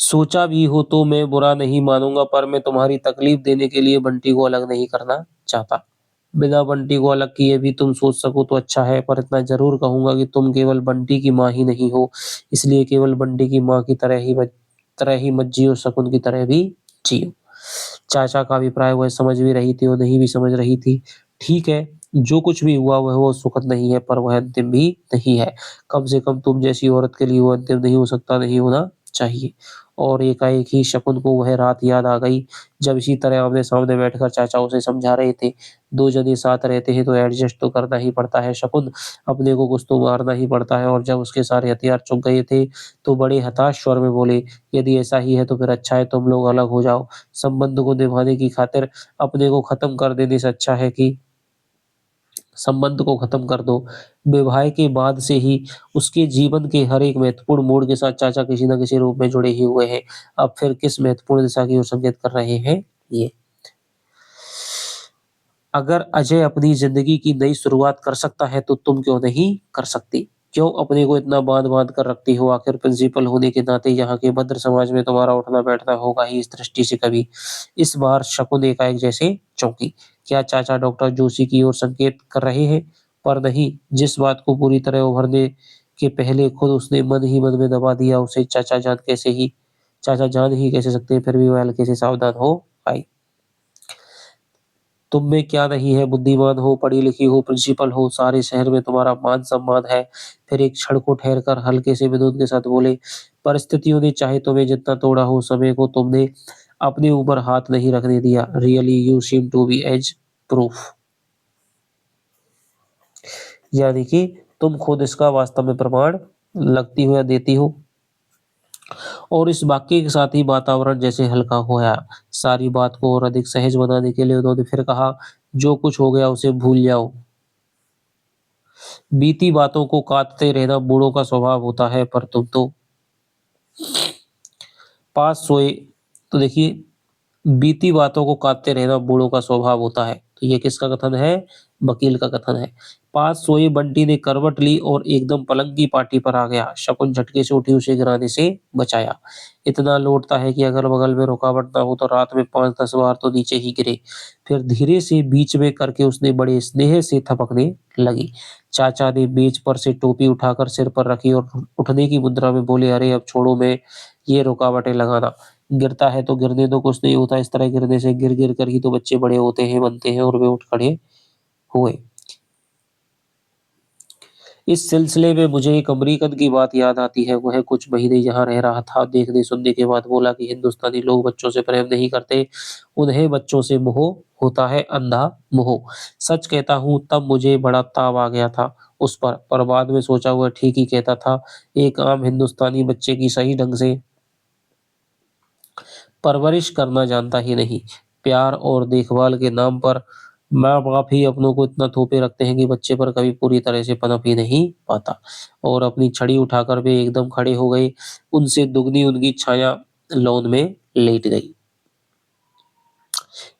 सोचा भी हो तो मैं बुरा नहीं मानूँगा, पर मैं तुम्हारी तकलीफ देने के लिए बंटी को अलग नहीं करना चाहता। बिना बंटी को अलग किए भी तुम सोच सको तो अच्छा है, पर इतना ज़रूर कहूँगा कि तुम केवल बंटी की माँ ही नहीं हो, इसलिए केवल बंटी की माँ की तरह ही मत जियो, शकुन की तरह भी जियो। चाचा का अभिप्राय वह समझ भी रही थी और नहीं भी समझ रही थी। ठीक है, जो कुछ भी हुआ वह वो सुखद नहीं है, पर वह अंतिम भी नहीं है। कम से कम तुम जैसी औरत के लिए वो अंतिम नहीं हो सकता, नहीं होना चाहिए। और एकाएक ही शकुन को वह रात याद आ गई, जब इसी तरह आमने-सामने बैठकर चाचा उसे समझा रहे थे। 2 जने साथ रहते हैं तो एडजस्ट तो करना ही पड़ता है शकुन, अपने को कुछ तो मारना ही पड़ता है। और जब उसके सारे हथियार चुक गए थे, तो बड़े हताश स्वर में बोले, यदि ऐसा ही है तो फिर अच्छा है, तुम लोग अलग हो जाओ। संबंध को निभाने की खातिर अपने को खत्म कर देने से अच्छा है कि संबंध को खत्म कर दो। विवाह के बाद से ही उसके जीवन के हर एक महत्वपूर्ण मोड़ के साथ चाचा किसी न किसी रूप में जुड़े ही हुए हैं। अब फिर किस महत्वपूर्ण दिशा की ओर संकेत कर रहे हैं ये। अगर अजय अपनी ज़िंदगी की नई शुरुआत कर सकता है तो तुम क्यों नहीं कर सकती? क्यों अपने को इतना बाँध-बाँध कर रखती हो? आखिर प्रिंसिपल होने के नाते यहाँ के भद्र समाज में तुम्हारा उठना-बैठना होगा ही इस दृष्टि से कभी। इस बार शकुन एकाएक जैसे चौंकी। क्या चाचा डॉक्टर जोशी की ओर संकेत कर रहे हैं? पर नहीं, जिस बात को पूरी तरह उभरने के पहले खुद उसने मन ही मन में दबा दिया, उसे चाचा जान ही कैसे सकते हैं, फिर भी वह हल्के से सावधान हो आई। तुम में क्या नहीं है, बुद्धिमान हो, पढ़ी-लिखी हो, प्रिंसिपल हो, सारे शहर में तुम्हारा मान-सम्मान है। फिर एक क्षण को ठहर कर हल्के से विनोद के साथ बोले, परिस्थितियों ने चाहे तुम्हें जितना तोड़ा हो, समय को तुमने अपने ऊपर हाथ नहीं रखने दिया। Really you seem to be age proof. यानी कि तुम खुद इसका वास्तव में प्रमाण लगती हो या देती हो। और इस वाक्य के साथ ही वातावरण जैसे हल्का हो गया। सारी बात को और अधिक सहज बनाने के लिए उन्होंने फिर कहा, जो कुछ हो गया उसे भूल जाओ। बीती बातों को काटते रहना बूढ़ों का स्वभाव होता है, पर तुम तो पास सोए। तो देखिए, बीती बातों को काटते रहना बूढ़ों का स्वभाव होता है। तो ये किसका कथन है? वकील का कथन है। पास सोए बंटी ने करवट ली और एकदम पलंग की पाटी पर आ गया। शकुन झटके से उठी, उसे गिराने से बचाया। इतना लौटता है कि अगल-बगल में रुकावट ना हो तो रात में 5-10 बार तो नीचे ही गिरे। फिर धीरे से बीच में करके उसने बड़े स्नेह से थपकने लगी। चाचा ने मेज पर से टोपी उठाकर सिर पर रखी और उठने की मुद्रा में बोले, अरे अब छोड़ो, मैं ये रुकावटें लगाना। गिरता है तो गिरने दो, कुछ नहीं होता। इस तरह गिरने से गिर-गिर कर ही तो बच्चे बड़े होते हैं, बनते हैं। और वे उठ खड़े हुए। इस सिलसिले में मुझे एक अमरीकन की बात याद आती है। वह कुछ महीने यहाँ रह रहा था। देखने-सुनने के बाद बोला कि हिंदुस्तानी लोग बच्चों से प्रेम नहीं करते, उन्हें बच्चों से मोह होता है, अंधा मोह। सच कहता हूँ, तब मुझे बड़ा ताव आ गया था उस पर बाद में सोचा वह ठीक ही कहता था। एक आम हिंदुस्तानी बच्चे की सही ढंग से परवरिश करना जानता ही नहीं। प्यार और देखभाल के नाम पर माँ-बाप ही अपनों को इतना थोपे रखते हैं कि बच्चे पर कभी पूरी तरह से पनप ही नहीं पाता। और अपनी छड़ी उठाकर वे एकदम खड़े हो गए। उनसे दुगनी उनकी छाया लॉन में लेट गई।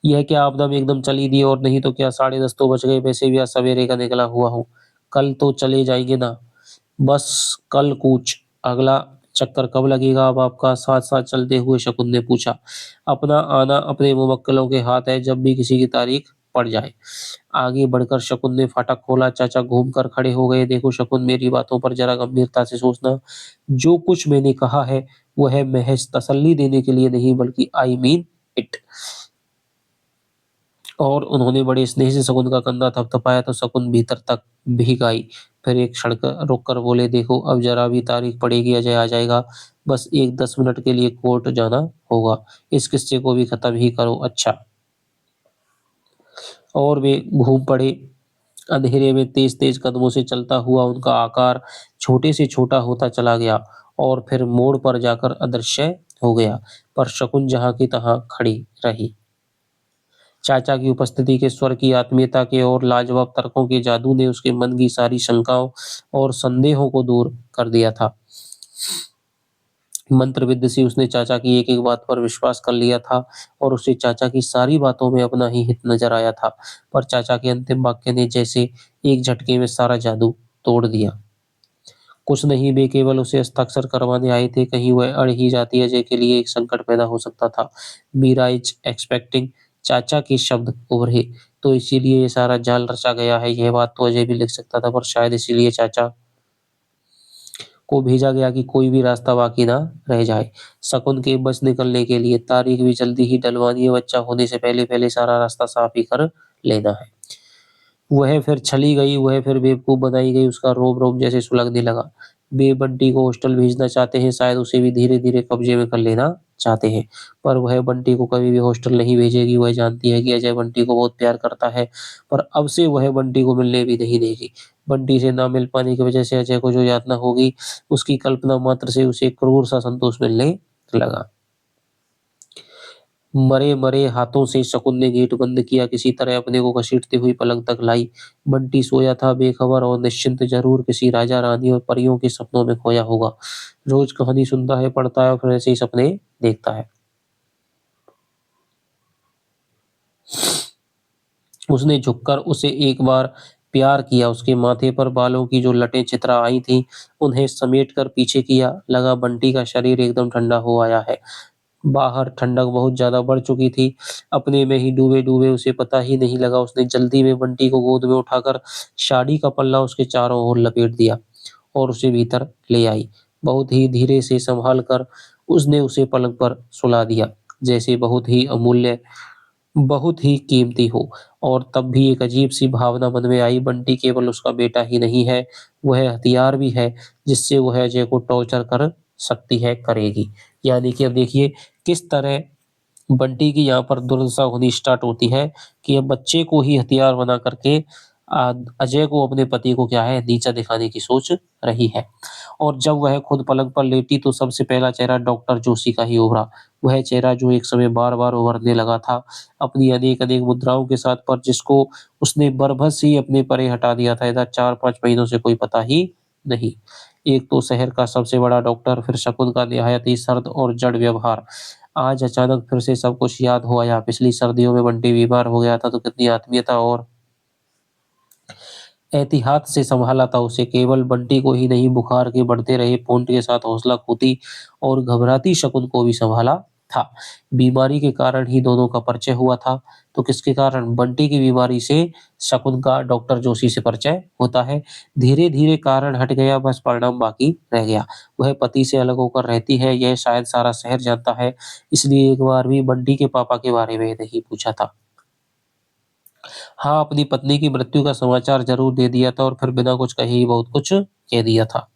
यह क्या आपदा में एकदम चल ही दी, और नहीं तो क्या 10:30 तो बज गए, वैसे भी आज सवेरे का निकला हुआ हूँ। कल तो चले जाएँगे ना? बस कल कूच, अगला चक्कर कब लगेगा अब आपका? साथ-साथ चलते हुए शकुन ने पूछा। अपना आना अपने मुवक्किलों के हाथ है, जब भी किसी की तारीख पड़ जाए। आगे बढ़कर शकुन ने फाटक खोला। चाचा घूमकर खड़े हो गए। देखो शकुन, मेरी बातों पर ज़रा गंभीरता से सोचना। जो कुछ मैंने कहा है, वह महज़ तसल्ली देने के लिए नहीं, बल्कि आई मीन इट। और उन्होंने बड़े स्नेह से शकुन का कंधा थपथपाया तो शकुन भीतर तक भीग आई। फिर एक क्षण रुक कर बोले, देखो अब जरा भी तारीख पड़ेगी, अजय आ जाएगा। बस एक 10 मिनट के लिए कोर्ट जाना होगा। इस किस्से को भी खत्म ही करो। अच्छा। और वे घूम पड़े। अंधेरे में तेज-तेज कदमों से चलता हुआ उनका आकार छोटे से छोटा होता चला गया और फिर मोड़ पर जाकर अदृश्य हो गया। पर शकुन जहाँ की तहाँ खड़ी रही। चाचा की उपस्थिति के स्वर की आत्मीयता के और लाजवाब तर्कों के जादू ने उसके मन की सारी शंकाओं और संदेहों को दूर कर दिया था। मंत्रविद्य से उसने चाचा की एक-एक बात पर विश्वास कर लिया था और उसे चाचा की सारी बातों में अपना ही हित नज़र आया था। पर चाचा के अंतिम वाक्य ने जैसे एक झटके में सारा जादू तोड़ दिया। कुछ नहीं, वे केवल उसे हस्ताक्षर करवाने आए थे, कहीं वह अड़ ही जाती अजय के लिए एक संकट पैदा हो सकता था। मीरा इज एक्सपेक्टिंग चाचा के शब्द उभरे, तो इसीलिए ये सारा जाल रचा गया है। यह बात तो अजय भी लिख सकता था, पर शायद इसीलिए चाचा को भेजा गया कि कोई भी रास्ता बाकी ना रह जाए। शकुन के बस निकलने के लिए तारीख भी जल्दी ही डलवानी है, बच्चा होने से पहले पहले सारा रास्ता साफ ही कर लेना है। वह फिर छली गई, वह फिर बेवकूफ बनाई गई, उसका रोब रोब जैसे सुलगने लगा। वे बंटी को हॉस्टल भेजना चाहते हैं, शायद उसे भी धीरे धीरे कब्जे में कर लेना चाहते हैं, पर वह बंटी को कभी भी हॉस्टल नहीं भेजेगी। वह जानती है कि अजय बंटी को बहुत प्यार करता है, पर अब से वह बंटी को मिलने भी नहीं देगी। बंटी से ना मिल पाने की वजह से अजय को जो यातना होगी, उसकी कल्पना मात्र से उसे क्रूर सा संतोष मिलने लगा। मरे मरे हाथों से शकुन ने गेट बंद किया, किसी तरह अपने को घसीटती हुई पलंग तक लाई। बंटी सोया था, बेखबर और निश्चिंत, जरूर किसी राजा रानी और परियों के सपनों में खोया होगा। रोज कहानी सुनता है, पढ़ता है और फिर ऐसे ही सपने देखता है। उसने झुककर उसे एक बार प्यार किया, उसके माथे पर बालों की जो लटें चित्रा आई थीं, उन्हें समेट कर पीछे किया। लगा बंटी का शरीर एकदम ठंडा हो आया है। बाहर ठंडक बहुत ज्यादा बढ़ चुकी थी। अपने में ही डूबे डूबे उसे पता ही नहीं लगा, उसने जल्दी में बंटी को गोद में उठाकर साड़ी का पल्ला उसके चारों ओर लपेट दिया और उसे भीतर ले आई। बहुत ही धीरे से संभाल कर उसने उसे पलंग पर सुला दिया, जैसे बहुत ही अमूल्य, बहुत ही कीमती हो। और तब भी एक अजीब सी भावना मन में आई, बंटी केवल उसका बेटा ही नहीं है, वह हथियार भी है जिससे वह अजय को टॉर्चर कर सकती है, करेगी। यानी कि अब देखिए किस तरह बंटी की यहाँ पर दुर्दशा होनी स्टार्ट होती है कि अब बच्चे को ही हथियार बना करके अजय को, अपने पति को क्या है, नीचा दिखाने की सोच रही है। और जब वह खुद पलंग पर लेटी तो सबसे पहला चेहरा डॉक्टर जोशी का ही उभरा। वह चेहरा जो एक समय बार बार उभरने लगा था अपनी अनेक अनेक मुद्राओं के साथ, पर जिसको उसने बरबस ही अपने परे हटा दिया था। इधर 4-5 महीनों से कोई पता ही नहीं। एक तो शहर का सबसे बड़ा डॉक्टर, फिर शकुन का निहायत ही सर्द और जड़ व्यवहार। आज अचानक फिर से सब कुछ याद हो आया। पिछली सर्दियों में बंटी बीमार हो गया था तो कितनी आत्मीयता और एहतियात से संभाला था उसे। केवल बंटी को ही नहीं, बुखार के बढ़ते रहे पूंछ के साथ हौसला खोती और घबराती शकुन को भी संभाला था। बीमारी के कारण ही दोनों का परिचय हुआ था। तो किसके कारण? बंटी की बीमारी से शकुन का डॉक्टर जोशी से परिचय होता है। धीरे धीरे कारण हट गया, बस परिणाम बाकी रह गया। वह पति से अलग होकर रहती है, यह शायद सारा शहर जानता है, इसलिए एक बार भी बंटी के पापा के बारे में नहीं पूछा था। हाँ, अपनी पत्नी की मृत्यु का समाचार ज़रूर दे दिया था और फिर बिना कुछ कहे ही बहुत कुछ कह दिया था।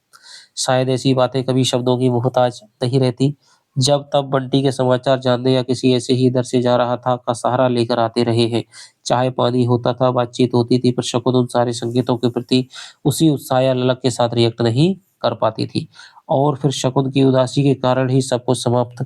शायद ऐसी बातें कभी शब्दों की मोहताज नहीं रहती। जब तब बंटी के समाचार जानने या किसी ऐसे ही दर से जा रहा था का सहारा लेकर आते रहे हैं। चाय पानी होता था, बातचीत होती थी, पर शकुन उन सारे संकेतों के प्रति उसी उत्साह या ललक के साथ रिएक्ट नहीं कर पाती थी। और फिर शकुन की उदासी के कारण ही सब कुछ समाप्त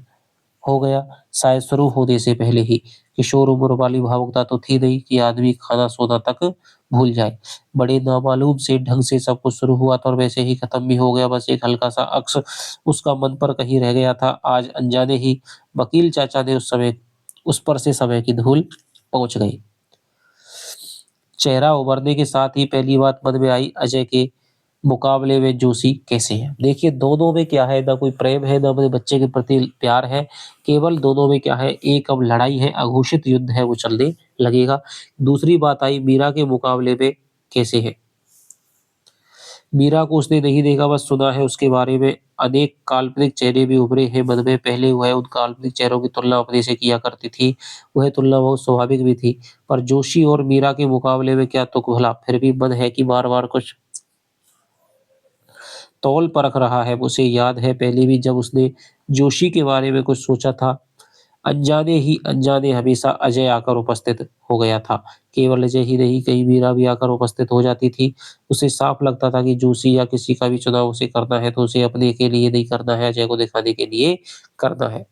हो गया, शायद शुरू होने से पहले ही। किशोर उम्र वाली भावुकता तो थी नहीं कि आदमी खाना सोना तक भूल जाए। बड़े नामालूम से ढंग से सब कुछ शुरू हुआ था और वैसे ही खत्म भी हो गया। बस एक हल्का सा अक्स उसका मन पर कहीं रह गया था। आज अनजाने ही वकील चाचा ने उस पर से समय की धूल पहुंच गई। चेहरा उभरने के साथ ही पहली बात मन में आई, अजय के मुकाबले में जोशी कैसे है। देखिए दोनों में क्या है, ना कोई प्रेम है, ना अपने बच्चे के प्रति प्यार है। केवल दोनों में क्या है, एक अब लड़ाई है, अघोषित युद्ध है, वो चलने लगेगा। दूसरी बात आई मीरा के मुकाबले में कैसे है। मीरा को उसने नहीं देखा, बस सुना है उसके बारे में। अनेक काल्पनिक चेहरे भी उभरे हैं मन में। पहले वह उन काल्पनिक चेहरों की तुलना अपने से किया करती थी। वह तुलना बहुत स्वाभाविक भी थी, पर जोशी और मीरा के मुकाबले में क्या तुक भला। फिर भी मन है कि बार बार कुछ तौल परख रहा है। उसे याद है पहले भी जब उसने जोशी के बारे में कुछ सोचा था, अनजाने ही अनजाने हमेशा अजय आकर उपस्थित हो गया था। केवल अजय ही नहीं, कई मीरा भी आकर उपस्थित हो जाती थी। उसे साफ लगता था कि जोशी या किसी का भी चुनाव उसे करना है तो उसे अपने के लिए नहीं करना है, अजय को दिखाने के लिए करना है,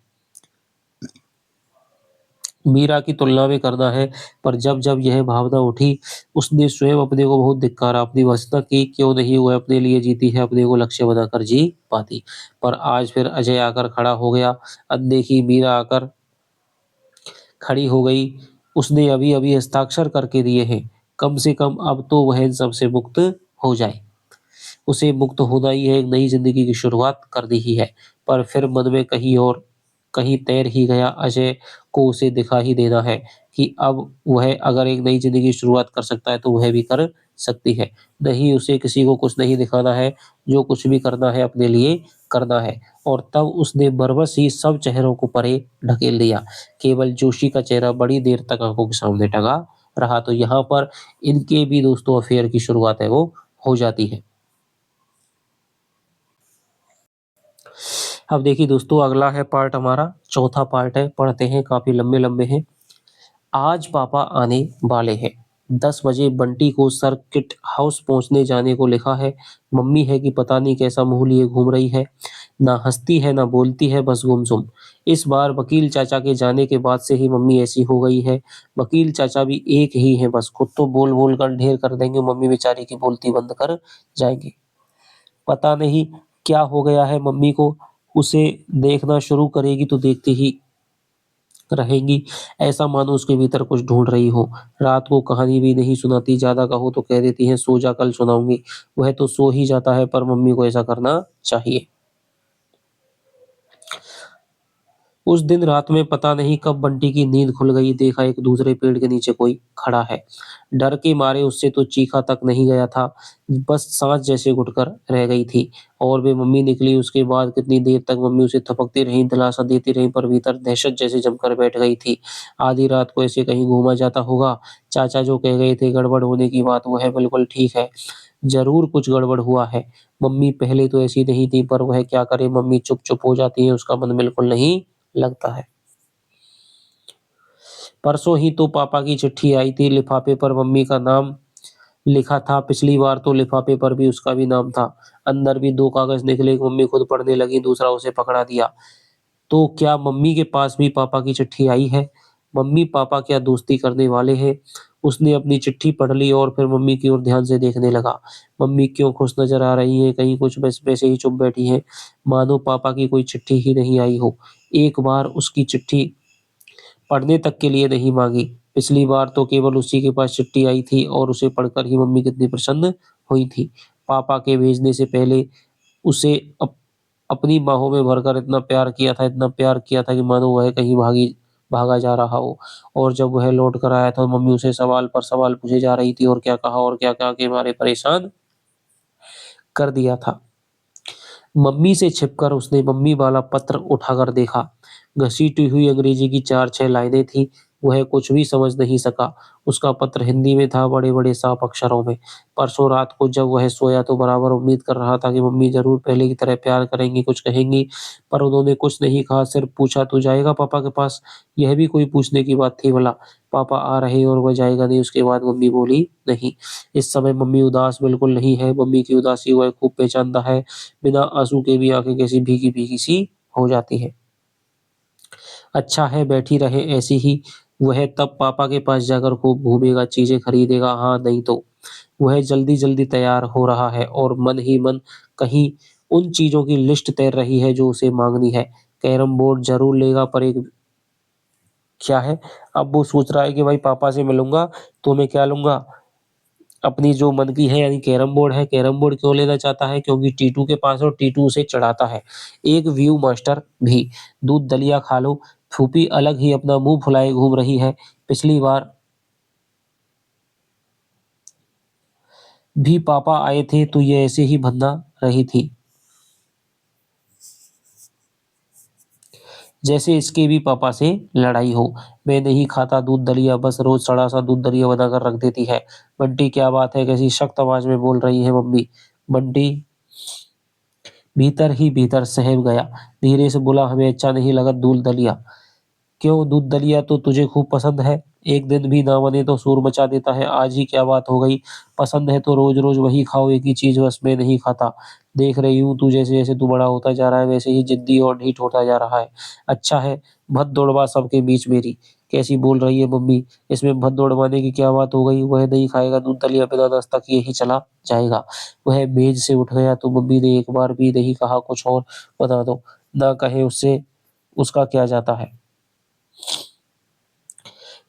मीरा की तुलना में करना है। पर जब जब यह भावना उठी, उसने स्वयं अपने को बहुत धिक्कारा, अपनी वस्तुता की। क्यों नहीं वह अपने लिए जीती है, अपने को लक्ष्य बनाकर जी पाती। पर आज फिर अजय आकर खड़ा हो गया, अनदेखी मीरा आकर खड़ी हो गई। उसने अभी अभी हस्ताक्षर करके दिए हैं, कम से कम अब तो वह इन सब से मुक्त हो जाए। उसे मुक्त होना ही है, एक नई ज़िंदगी की शुरुआत करनी ही है। पर फिर मन में कहीं और कहीं तैर ही गया, अजय को उसे दिखा ही देना है कि अब वह अगर एक नई ज़िंदगी की शुरुआत कर सकता है, तो वह भी कर सकती है। नहीं, उसे किसी को कुछ नहीं दिखाना है, जो कुछ भी करना है अपने लिए करना है। और तब उसने बरबस ही सब चेहरों को परे ढकेल दिया। केवल जोशी का चेहरा बड़ी देर तक आँखों के सामने टंगा रहा। तो यहाँ पर इनके भी दोस्तों अफ़ेयर की शुरुआत है वो हो जाती है। अब देखिए दोस्तों, अगला है पार्ट हमारा, चौथा पार्ट है, पढ़ते हैं, काफ़ी लंबे-लंबे हैं। आज पापा आने वाले हैं। 10 बजे बंटी को सर्किट हाउस पहुंचने जाने को लिखा है। मम्मी है कि पता नहीं कैसा मुंह लिए घूम रही है। ना हंसती है ना बोलती है, बस गुमसुम। इस बार वकील चाचा के जाने के बाद से ही मम्मी ऐसी हो गई है। वकील चाचा भी एक ही हैं, बस खुद तो बोल बोल कर ढेर कर देंगे, मम्मी बेचारी की बोलती बंद कर जाएंगे। पता नहीं क्या हो गया है मम्मी को, उसे देखना शुरू करेगी तो देखती ही रहेंगी, ऐसा मानो उसके भीतर कुछ ढूँढ रही हो। रात को कहानी भी नहीं सुनाती, ज़्यादा कहो तो कह देती हैं सो जा कल सुनाऊँगी। वह तो सो ही जाता है, पर मम्मी को ऐसा करना चाहिए। उस दिन रात में पता नहीं कब बंटी की नींद खुल गई, देखा एक दूसरे पेड़ के नीचे कोई खड़ा है। डर के मारे उससे तो चीखा तक नहीं गया था, बस साँस जैसे घुटकर रह गई थी। और वे मम्मी निकली उसके बाद कितनी देर तक मम्मी उसे थपकती रहीं, दिलासा देती रहीं, पर भीतर दहशत जैसे जमकर बैठ गई थी। आधी रात को ऐसे कहीं घूमा जाता होगा। चाचा जो कह गए थे गड़बड़ होने की बात, वो है बिल्कुल ठीक है। ज़रूर कुछ गड़बड़ हुआ है। मम्मी पहले तो ऐसी नहीं थी, पर वह क्या करे, मम्मी चुप-चुप हो जाती हैं, उसका मन बिल्कुल नहीं लगता है। परसों ही तो पापा की चिट्ठी आई थी, लिफाफे पर मम्मी का नाम लिखा था। पिछली बार तो लिफाफे पर भी उसका भी नाम था। अंदर भी 2 कागज़ निकले, मम्मी खुद पढ़ने लगी, दूसरा उसे पकड़ा दिया। तो क्या मम्मी के पास भी पापा की चिट्ठी आई है? मम्मी पापा क्या दोस्ती करने वाले हैं? उसने अपनी चिट्ठी पढ़ ली और फिर मम्मी की ओर ध्यान से देखने लगा। मम्मी क्यों खुश नज़र आ रही हैं, कहीं कुछ बस वैसे ही चुप बैठी हैं, मानो पापा की कोई चिट्ठी ही नहीं आई हो। एक बार उसकी चिट्ठी पढ़ने तक के लिए नहीं माँगी। पिछली बार तो केवल उसी के पास चिट्ठी आई थी और उसे पढ़कर ही मम्मी कितनी प्रसन्न हुई थी। पापा के भेजने से पहले उसे अपनी बाहों में भरकर इतना प्यार किया था कि मानो वह कहीं भागा जा रहा हो। और जब वह लौट कर आया तो मम्मी उसे सवाल पर सवाल पूछे जा रही थी, और क्या कहा के मारे परेशान कर दिया था। मम्मी से छिपकर उसने मम्मी वाला पत्र उठाकर देखा। घसीटी हुई अंग्रेजी की 4-6 लाइनें थीं। वह कुछ भी समझ नहीं सका। उसका पत्र हिंदी में था, बड़े-बड़े साफ अक्षरों में। परसों रात को जब वह सोया तो बराबर उम्मीद कर रहा था कि मम्मी ज़रूर पहले की तरह प्यार करेंगी, कुछ कहेंगी, पर उन्होंने कुछ नहीं कहा, सिर्फ पूछा, "तू जाएगा पापा के पास?" यह भी कोई पूछने की बात थी भला? पापा आ रहे हैं और वह जाएगा नहीं, उसके बाद मम्मी बोली, "नहीं।" इस समय मम्मी उदास बिल्कुल नहीं है। मम्मी की उदासी वह खूब पहचानता है। बिना आँसू के भी आँखें कैसी भीगी-भीगी सी हो जाती हैं। अच्छा है बैठी रहे ऐसी ही, वह तब पापा के पास जाकर खूब घूमेगा, चीज़ें खरीदेगा, हाँ नहीं तो। वह जल्दी-जल्दी तैयार हो रहा है और मन ही मन कहीं उन चीज़ों की लिस्ट तैर रही है जो उसे माँगनी है। कैरम बोर्ड ज़रूर लेगा, पर एक क्या है, अब वो सोच रहा है कि भाई पापा से मिलूँगा तो मैं क्या लूँगा? अपनी जो मन की है यानी कैरम बोर्ड है, कैरम बोर्ड क्यों लेना चाहता है? क्योंकि टीटू के पास है और टीटू उसे चिढ़ाता है। एक व्यू मास्टर भी, दूध दलिया खा लो, फूफी अलग ही अपना मुँह फुलाए घूम रही है। पिछली बार भी पापा आए थे तो ये ऐसे ही भन्ना रही थी। जैसे इसके भी पापा से लड़ाई हो। मैं नहीं खाता दूध दलिया, बस रोज़ सड़ा-सा दूध दलिया बनाकर रख देती है। बंटी क्या बात है? कैसी सख्त आवाज़ में बोल रही है मम्मी। बंटी भीतर ही भीतर सहम गया। धीरे से बोला, हमें अच्छा नहीं लगा दूध दलिया। क्यों, दूध दलिया तो तुझे खूब पसंद है। एक दिन भी ना बने तो शोर मचा देता है। आज ही क्या बात हो गई? पसंद है तो रोज़-रोज़ वही खाओ, एक ही चीज़, बस मैं नहीं खाता। देख रही हूँ तू जैसे-जैसे तू बड़ा होता जा रहा है वैसे ही ज़िद्दी और ढीठ होता जा रहा है। अच्छा है, भत दौड़वा सबके बीच मेरी। कैसी बोल रही है मम्मी? इसमें भत दौड़वाने की क्या बात हो गई? वह नहीं खाएगा दूध दलिया, बिना नाश्ता किए ही चला जाएगा। वह मेज़ से उठ गया तो मम्मी ने एक बार भी नहीं कहा कुछ और बना दो। ना कहे उससे उसका क्या जाता है।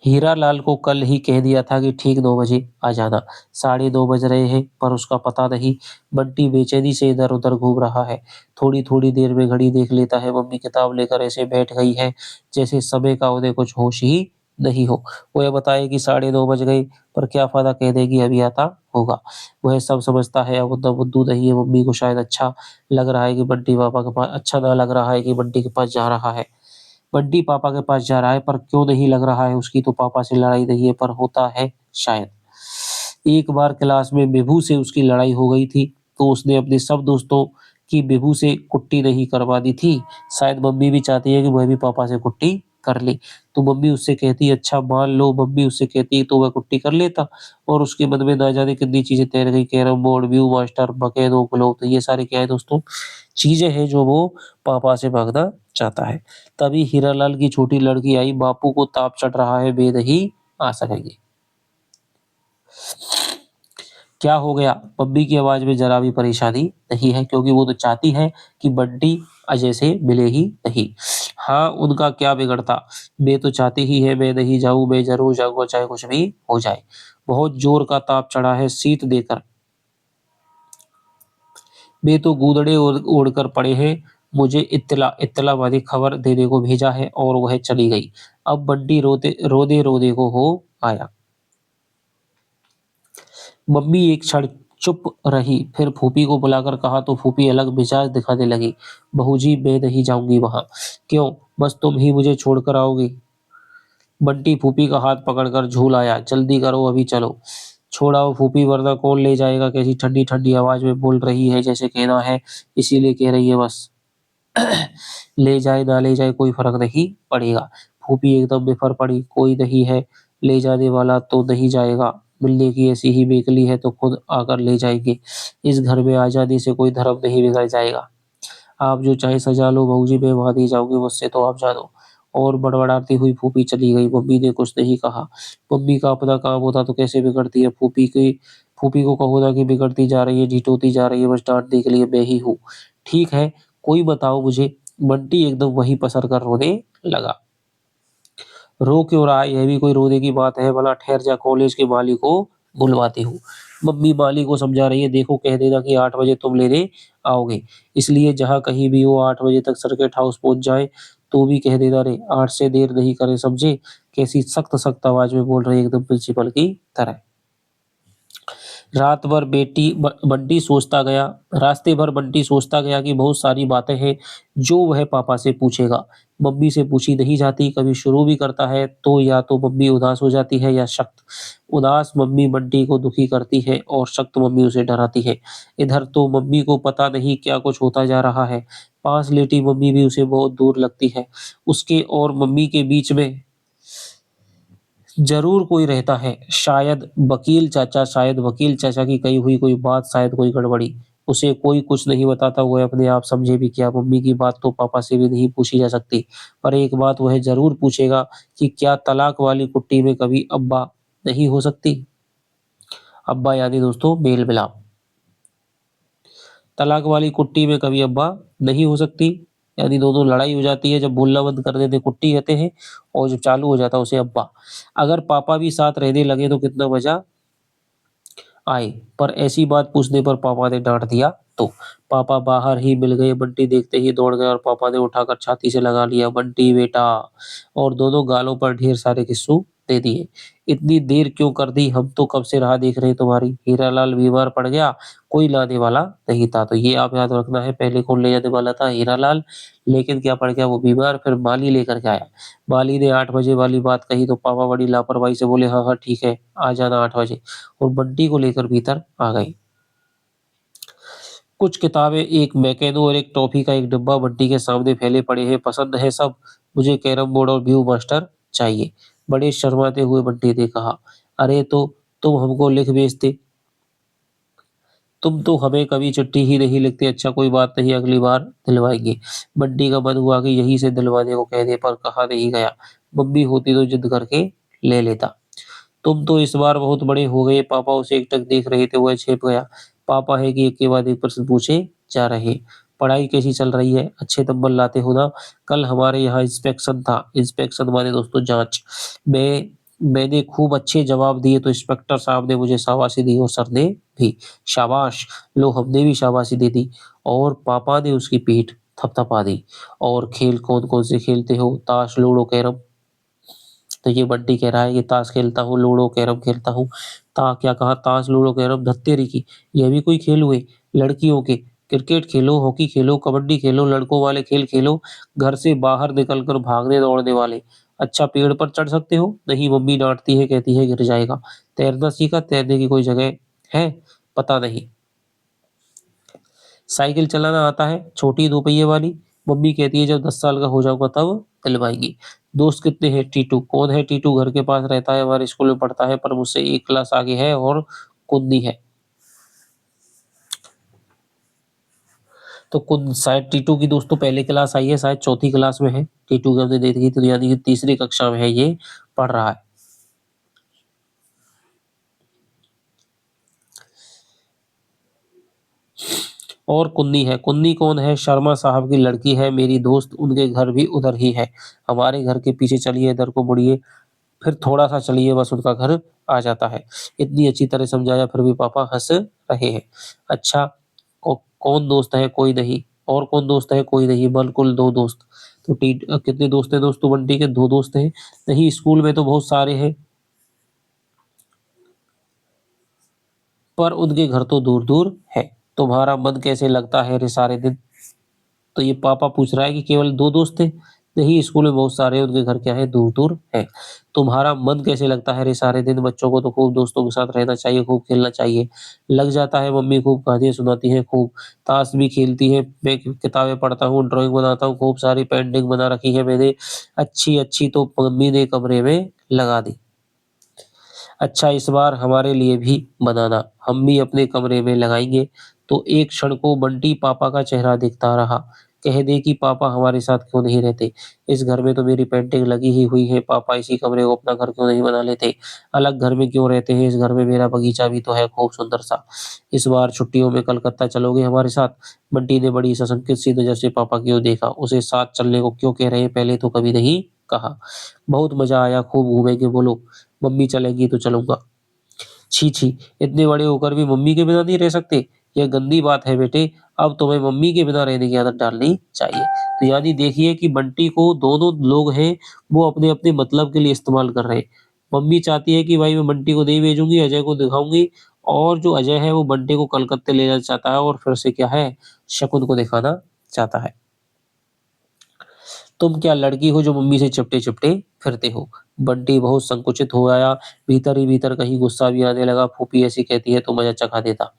हीरालाल को कल ही कह दिया था कि ठीक 9 बजे आ जाना। 9:30 बज रहे हैं पर उसका पता नहीं। बंटी बेचैनी से इधर-उधर घूम रहा है। थोड़ी-थोड़ी देर में घड़ी देख लेता है। मम्मी किताब लेकर ऐसे बैठ गई है जैसे समय का उन्हें कुछ होश ही नहीं हो। वो ये बताए कि 9:30 बज गए पर क्या फ़ायदा, कह देगी अभी आता होगा। वह सब समझता है, अब उतना बुद्धू नहीं है। मम्मी को शायद अच्छा लग रहा है कि बंटी पापा के पास अच्छा ना लग रहा है कि बंटी के पास जा रहा है। बंटी पापा के पास जा रहा है पर क्यों नहीं लग रहा है, उसकी तो पापा से लड़ाई नहीं है पर होता है शायद। एक बार क्लास में बिभू से उसकी लड़ाई हो गई थी तो उसने अपने सब दोस्तों की बिभू से कुट्टी नहीं करवा दी थी। शायद मम्मी भी चाहती है कि वह भी पापा से कुट्टी कर ले। तो मम्मी उससे कहती है, अच्छा मान लो मम्मी उससे कहती है तो वह कुट्टी कर लेता और उसके मन में ना जाने कितनी चीजें तैर गई। कैरम बोर्ड, व्यू मास्टर, बकेनो, ग्लोब, तो ये सारे क्या है दोस्तों, चीजें हैं जो वो पापा से मांगना चाहता है। तभी हीरालाल की छोटी लड़की आई। बापू को ताप चढ़ रहा है, वे नहीं आ सकेंगे। क्या हो गया? मम्मी की आवाज में जरा भी परेशानी नहीं है क्योंकि वो तो चाहती है कि बंटी अजय से मिले ही नहीं। हाँ, उनका क्या बिगड़ता? मैं तो चाहती ही है मैं नहीं जाऊं, मैं जरूर जाऊंगा चाहे कुछ भी हो जाए। बहुत जोर का ताप चढ़ा है, शीत देकर वे तो गूदड़े ओढ़ कर पड़े हैं। मुझे इत्तला वाली खबर देने को भेजा है और वह चली गई। अब बंटी रोदे-रोदे को हो आया। मम्मी एक क्षण चुप रही, फिर फूफी को बुलाकर कहा तो फूफी अलग मिजाज दिखाने लगी। बहू जी मैं नहीं जाऊंगी वहाँ। क्यों? बस तुम ही मुझे छोड़कर आओगी? बंटी फूफी का हाथ पकड़कर झूल आया। जल्दी करो, अभी चलो। छोड़ाओ फूफी वरना कौन ले जाएगा? कैसी ठंडी-ठंडी आवाज में बोल रही है जैसे कहना है इसीलिए कह रही है बस। ले जाए ना ले जाए कोई फर्क नहीं पड़ेगा। फूफी एकदम बिफर पड़ी। कोई नहीं है ले जाने वाला तो नहीं जाएगा। मिलने की ऐसी ही बेकली है तो खुद आकर ले जाएंगे। इस घर में आजादी से कोई धर्म नहीं बिगड़ जाएगा। आप जो चाहे सजा लो बहू जी, मैं वहाँ नहीं जाऊंगी, मुझसे तो आप जानो। और बड़बड़ाती हुई फूफी चली गई। मम्मी ने कुछ नहीं कहा। मम्मी का अपना काम होता तो कैसे बिगड़ती है। फूफी को कहो ना कि बिगड़ती जा रही है, ढिठोती जा रही है, बस डांटने के लिए मैं ही हूँ। ठीक है, कोई बताओ मुझे। बंटी एकदम वहीं पसर कर रोने लगा। रो क्यों रहा है? यह भी कोई रोने की बात है? भला ठहर जा, कॉलेज के माली को बुलवाती हूँ। मम्मी माली को समझा रही है, देखो कह देना कि 8 बजे तुम लेने आओगे। इसलिए जहाँ कहीं भी हो 8 बजे तक सर्किट हाउस पहुँच जाए। तो भी कह देना रे 8 से देर नहीं करे, समझे? कैसी सख्त-सख्त आवाज में बोल रही है एकदम प्रिंसिपल की तरह। रात भर बेटी ब बंटी सोचता गया रास्ते भर बंटी सोचता गया कि बहुत सारी बातें हैं जो वह पापा से पूछेगा। मम्मी से पूछी नहीं जाती, कभी शुरू भी करता है तो या तो मम्मी उदास हो जाती है या सख्त। उदास मम्मी बंटी को दुखी करती है और सख्त मम्मी उसे डराती है। इधर तो मम्मी को पता नहीं क्या कुछ होता जा रहा है। पास लेटी मम्मी भी उसे बहुत दूर लगती है। उसके और मम्मी के बीच में ज़रूर कोई रहता है, शायद वकील चाचा की कही हुई कोई बात, शायद कोई गड़बड़ी। उसे कोई कुछ नहीं बताता, वह अपने आप समझे भी क्या। मम्मी की बात तो पापा से भी नहीं पूछी जा सकती, पर एक बात वह ज़रूर पूछेगा कि क्या तलाक वाली कुट्टी में कभी अब्बा नहीं हो सकती? अब्बा यानी दोस्तों मेल-मिलाप। तलाक वाली कुट्टी में कभी अब्बा नहीं हो सकती, यानी दोनों लड़ाई हो जाती है, जब बोलना बंद कर देते कुट्टी कहते हैं और जब चालू हो जाता है उसे अब्बा। अगर पापा भी साथ रहने लगे तो कितना मज़ा आए, पर ऐसी बात पूछने पर पापा ने डाँट दिया तो। पापा बाहर ही मिल गए, बंटी देखते ही दौड़ गया और पापा ने उठाकर छाती से लगा लिया, बंटी बेटा, और दोनों गालों पर ढेर सारे किस्सू दे दिए। इतनी देर क्यों कर दी? हम तो कब से राह देख रहे हैं तुम्हारी। हीरालाल बीमार पड़ गया, कोई लाने वाला नहीं था। तो ये आप याद रखना है, पहले कौन ले जाने वाला था? हीरालाल, लेकिन क्या पड़ गया वो बीमार, फिर माली लेकर के आया। माली ने 8 बजे वाली बात कही तो पापा बड़ी लापरवाही से बोले, हाँ, हाँ ठीक है, आ जाना 8 बजे, और बंटी को लेकर भीतर आ गए। कुछ किताबें, एक मैकेनो और एक टॉफी का एक डिब्बा बंटी के सामने फैले पड़े हैं। पसंद है सब? मुझे कैरम बोर्ड और व्यू मास्टर चाहिए। बड़े शर्माते हुए बंटी ने कहा, अरे तो तुम हमको लिख भेजते। तुम तो हमें कभी चिट्ठी ही नहीं लिखते। अच्छा कोई बात नहीं, अगली बार दिलवाएंगे। बंटी का मन हुआ कि यहीं से दिलवाने को कहने पर कहा नहीं गया। मम्मी होती तो जिद करके ले लेता। तुम तो इस बार बहुत बड़े हो गए। पापा उसे एकटक देख रहे थे, वह छिप गया। पापा है कि एक के बाद एक प्रश्न पूछे जा रहे। पढ़ाई कैसी चल रही है? अच्छे नंबर लाते हो ना? कल हमारे यहाँ इंस्पेक्शन था। इंस्पेक्शन माने दोस्तों जांच। मैं मैंने खूब अच्छे जवाब दिए तो इंस्पेक्टर साहब ने मुझे शाबाशी दी और सर ने भी। शाबाश! लो हमने भी शाबाशी दे दी और पापा ने उसकी पीठ थपथपा दी। और खेल कौन-कौन से खेलते हो? ताश, लूडो, कैरम। तो ये बंटी कह रहा है कि ताश खेलता हूँ, लूडो, कैरम खेलता हूँ। क्या कहा? ताश, लूडो, कैरम धत्तेरी की, ये भी कोई खेल हुए? लड़कियों के, क्रिकेट खेलो, हॉकी खेलो, कबड्डी खेलो, लड़कों वाले खेल खेलो, घर से बाहर निकल कर भागने दौड़ने वाले। अच्छा पेड़ पर चढ़ सकते हो? नहीं, मम्मी डाँटती है, कहती है गिर जाएगा। तैरना सीखा? तैरने की कोई जगह है? पता नहीं। साइकिल चलाना आता है? छोटी 2 पहिए वाली? मम्मी कहती है जब 10 साल का हो जाऊँगा तब दिलवाएँगी। दोस्त कितने हैं? टीटू। कौन है टीटू? घर के पास रहता है, हमारे स्कूल में पढ़ता है पर मुझसे 1 क्लास आगे है और कुन्नी है। तो कुन शायद टीटू की दोस्त तो पहली क्लास आई है, शायद चौथी क्लास में है। टीटू की हमने देखी थी यानी कि तीसरी कक्षा में है ये, पढ़ रहा है। और कुन्नी है। कुन्नी कौन है? शर्मा साहब की लड़की है, मेरी दोस्त, उनके घर भी उधर ही है। हमारे घर के पीछे चलिए, इधर को मुड़िए, फिर थोड़ा-सा चलिए बस उनका घर आ जाता है। इतनी अच्छी तरह समझाया फिर भी पापा हँस रहे हैं। अच्छा कौन दोस्त है? कोई नहीं। और कौन दोस्त है? कोई नहीं, बल कुल 2 दोस्त। तो कितने दोस्त हैं दोस्तों बंटी के? 2 दोस्त हैं। नहीं, स्कूल में तो बहुत सारे हैं, पर उनके घर तो दूर-दूर है। तुम्हारा मन कैसे लगता है रे सारे दिन? तो ये पापा पूछ रहा है कि केवल 2 दोस्त थे? नहीं, स्कूल में बहुत सारे हैं, उनके घर क्या है दूर-दूर है। तुम्हारा मन कैसे लगता है रे सारे दिन? बच्चों को तो खूब दोस्तों के साथ रहना चाहिए, खूब खेलना चाहिए। लग जाता है, मम्मी खूब कहानियाँ सुनाती हैं, खूब ताश भी खेलती है, मैं किताबें पढ़ता हूँ, ड्राइंग बनाता हूँ, खूब सारी पेंटिंग बना रखी है मैंने। अच्छी-अच्छी तो मम्मी ने कमरे में लगा दी। अच्छा इस बार हमारे लिए भी बनाना, हम भी अपने कमरे में लगाएँगे। तो एक क्षण को बंटी पापा का चेहरा देखता रहा। कह दे कि पापा हमारे साथ क्यों नहीं रहते? इस घर में तो मेरी पेंटिंग लगी ही हुई है, पापा इसी कमरे को अपना घर क्यों नहीं बना लेते? अलग घर में क्यों रहते हैं? इस घर में मेरा बगीचा भी तो है खूब सुंदर-सा। इस बार छुट्टियों में कलकत्ता चलोगे हमारे साथ? बंटी ने बड़ी सशंकित सी नज़र से पापा की ओर देखा। उसे साथ चलने को क्यों कह रहे हैं? पहले तो कभी नहीं कहा। बहुत मज़ा आया, खूब घूमेंगे बोलो। मम्मी चलेंगी तो चलूँगा। छी, छी! इतने बड़े होकर भी मम्मी के बिना नहीं रह सकते? यह गंदी बात है बेटे, अब तुम्हें मम्मी के बिना रहने की आदत डालनी चाहिए। तो यानी देखिए कि बंटी को दोनों लोग हैं, वो अपने-अपने मतलब के लिए इस्तेमाल कर रहे हैं। मम्मी चाहती है कि भाई मैं बंटी को नहीं भेजूँगी, अजय को दिखाऊँगी और जो अजय है वो बंटी को कलकत्ते ले जाना चाहता है और फिर से क्या है, शकुन को दिखाना चाहता है। तुम क्या लड़की हो जो मम्मी से चिपटे-चिपटे फिरते हो? बंटी बहुत संकुचित हो आया, भीतर ही भीतर कहीं गुस्सा भी आने लगा। फूफी ऐसी कहती है तो मज़ा चखा देता।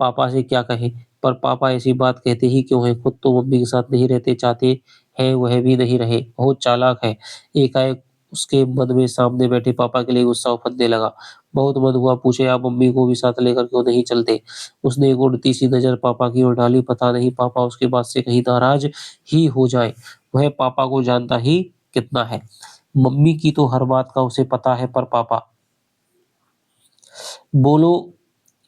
पापा से क्या कहें? पर पापा ऐसी बात कहते ही क्यों हैं? खुद तो मम्मी के साथ नहीं रहते चाहते हैं, वह भी नहीं रहे। बहुत चालाक है। एकाएक उसके मन में सामने बैठे पापा के लिए गुस्सा उफनने लगा। बहुत मन हुआ पूछे आप मम्मी को भी साथ लेकर क्यों नहीं चलते? उसने एक उड़ती सी नज़र पापा की ओर डाली, पता नहीं पापा उसकी बात से कहीं नाराज़ ही हो जाएँ। वह पापा को जानता ही कितना है। मम्मी की तो हर बात का उसे पता है पर पापा बोलो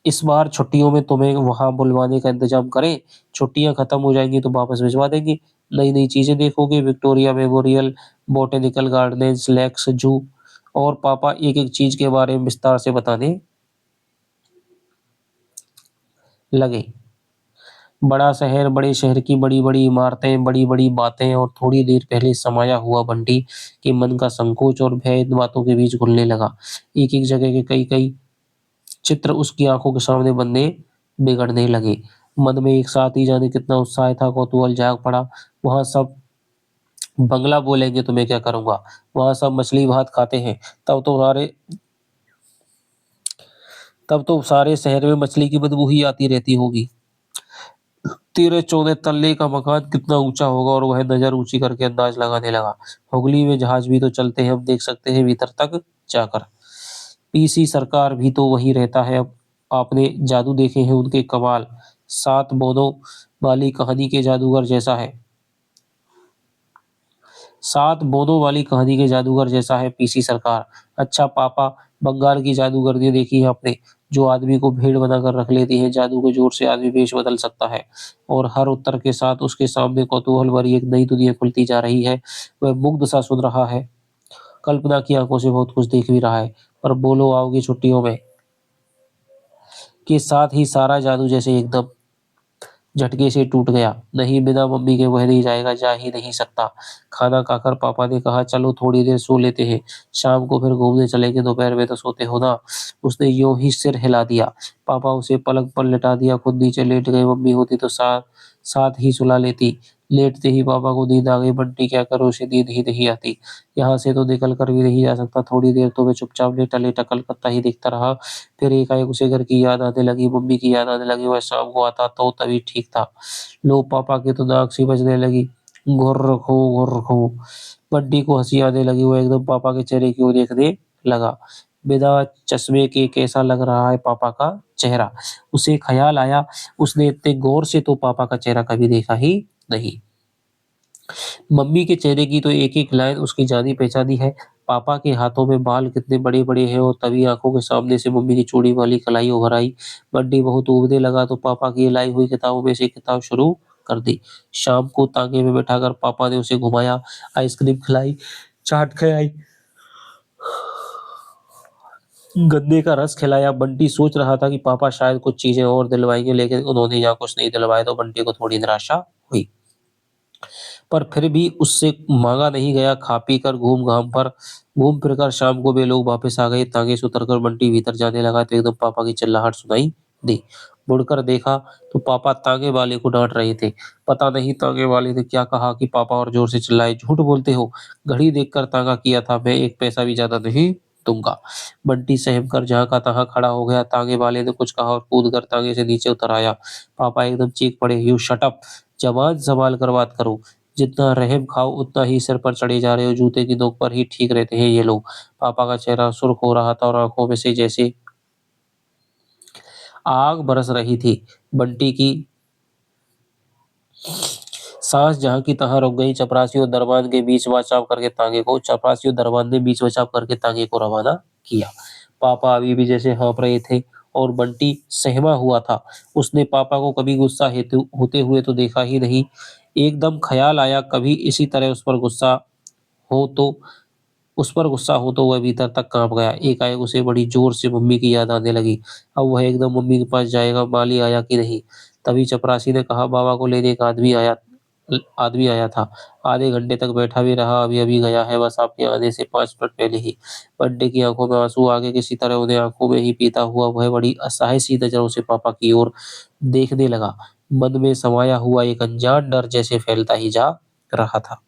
इस बार छुट्टियों में तुम्हें वहाँ बुलवाने का इंतज़ाम करें? छुट्टियाँ खत्म हो जाएँगी तो वापस भिजवा देंगे। नई-नई चीज़ें देखोगे, Victoria Memorial, botanical gardens, lakes, zoo और पापा एक-एक चीज़ के बारे में विस्तार से बताने लगे। बड़ा शहर, बड़े शहर की बड़ी-बड़ी इमारतें, बड़ी-बड़ी बातें और थोड़ी देर पहले समाया हुआ बंटी के मन का संकोच और भय इन बातों के बीच घुलने लगा। एक-एक जगह के कई-कई चित्र उसकी आँखों के सामने बनने बिगड़ने लगे। मन में एक साथ ही जाने कितना उत्साह था, कौतूहल जाग पड़ा। वहाँ सब बंगला बोलेंगे तो मैं क्या करूँगा? वहाँ सब मछली भात खाते हैं, तब तो सारे तब तो सारे शहर में मछली की बदबू ही आती रहती होगी। 13-14 तल्ले का मकान कितना ऊँचा होगा और वह नज़र ऊँची करके अंदाज़ लगाने लगा। हुगली में जहाज भी तो चलते हैं, हम देख सकते हैं भीतर तक जाकर। पीसी सरकार भी तो वहीं रहता है अब। आपने जादू देखे हैं उनके कमाल। 7 बौनों वाली कहानी के जादूगर जैसा है। 7 बौनों वाली कहानी के जादूगर जैसा है पीसी सरकार। अच्छा पापा, बंगाल की जादूगरनी देखी है आपने? जो आदमी को भेड़ बनाकर रख लेती है, जादू के ज़ोर से आदमी वेश बदल सकता है। और हर उत्तर के साथ उसके सामने कौतूहल भरी एक नई दुनिया खुलती जा रही है। वह मुग्ध सा सुन रहा है। कल्पना की आंखों से बहुत कुछ देख भी रहा है, पर बोलो आओगी छुट्टियों में के साथ ही सारा जादू जैसे एकदम झटके से टूट गया। नहीं, बिना मम्मी के वह नहीं जाएगा, जा ही नहीं सकता। खाना खाकर पापा ने कहा चलो थोड़ी देर सो लेते हैं, शाम को फिर घूमने चलेंगे, दोपहर में तो सोते हो ना। उसने यूं ही सिर हिला दिया। पापा उसे पलंग पर लिटा दिया, खुद नीचे लेट गए। मम्मी होती तो साथ ही सुला लेती। लेटते ही पापा को नींद आ गई। बंटी क्या करे, उसे नींद ही नहीं आती। यहाँ से तो निकल कर भी नहीं जा सकता। थोड़ी देर तो मैं चुपचाप लेटा लेटा कलकत्ता ही देखता रहा। फिर एकाएक उसे घर की याद आने लगी, मम्मी की याद आने लगी। वह शाम को आता तो तभी ठीक था। लो पापा की तो नाक सी बजने लगी। घुर्र खो घुर्र खो। बंटी को हंसी आने लगी। वो एकदम पापा के चेहरे की ओर देखने लगा। बिना चश्मे के कैसा लग रहा है पापा का चेहरा। उसे ख्याल आया, उसने इतने गौर से तो पापा का चेहरा कभी देखा ही नहीं। मम्मी के चेहरे की तो एक-एक लाइन उसकी जानी पहचानी है। पापा के हाथों में बाल कितने बड़े-बड़े हैं और तभी आँखों के सामने से मम्मी की चूड़ी वाली कलाई उभर आई। बंटी बहुत ऊबने लगा तो पापा की लाई हुई किताबों में से एक किताब शुरू कर दी। शाम को तांगे में बैठाकर पापा ने उसे घुमाया, आइसक्रीम खिलाई, चाट खिलाई, गन्ने का रस खिलाया। बंटी सोच रहा था कि पापा शायद कुछ चीजें और दिलवाएंगे, लेकिन उन्होंने यहाँ कुछ नहीं दिलवाया तो बंटी को थोड़ी निराशा हुई। पर फिर भी उससे मांगा नहीं गया। खा पी कर घूम फिर कर शाम को वे लोग वापस आ गए। तांगे से उतरकर बंटी भीतर जाने लगा तो एकदम पापा की चिल्लाहट सुनाई दी। मुड़कर देखा तो पापा तांगे वाले को डांट रहे थे। पता नहीं तांगे वाले ने क्या कहा कि पापा और जोर से चिल्लाए, झूठ बोलते हो, घड़ी देखकर तांगा किया था, मैं एक पैसा भी ज्यादा नहीं दूंगा। बंटी सहम कर जहां का तहां खड़ा हो गया। तांगे वाले ने कुछ कहा और कूद कर तांगे से नीचे उतर आया। पापा एकदम चीख पड़े, यू शट अप, जबान संभाल कर बात करो, जितना रहम खाओ उतना ही सिर पर चढ़े जा रहे हो, जूते की नोक पर ही ठीक रहते हैं ये लोग। पापा का चेहरा सुर्ख हो रहा था और आंखों में से जैसे आग बरस रही थी। बंटी की सांस जहां की तहां रुक गई। चपरासी और दरबान के बीच बचाव करके तांगे को चपरासी और दरबान ने बीच बचाव करके तांगे को रवाना किया। पापा अभी भी जैसे हाँफ रहे थे और बंटी सहमा हुआ था। उसने पापा को कभी गुस्सा हेतु होते हुए तो देखा ही नहीं। एकदम ख्याल आया कभी इसी तरह हो तो उस पर गुस्सा हो तो वह भीतर तक कांप गया। एकाएक उसे बड़ी जोर से मम्मी की याद आने लगी। अब वह एकदम मम्मी के पास जाएगा, माली आया कि नहीं। तभी चपरासी ने कहा बाबा को लेने एक आदमी आया था। आधे घंटे तक बैठा भी रहा, अभी अभी गया है, बस आपके आने से 5 मिनट पहले ही। बंटे की आंखों में आंसू आ गए। किसी तरह उन्हें आंखों में ही पीता हुआ वह बड़ी असहाय सी नजरों से पापा की ओर देखने लगा। मन में समाया हुआ एक अनजान डर जैसे फैलता ही जा रहा था।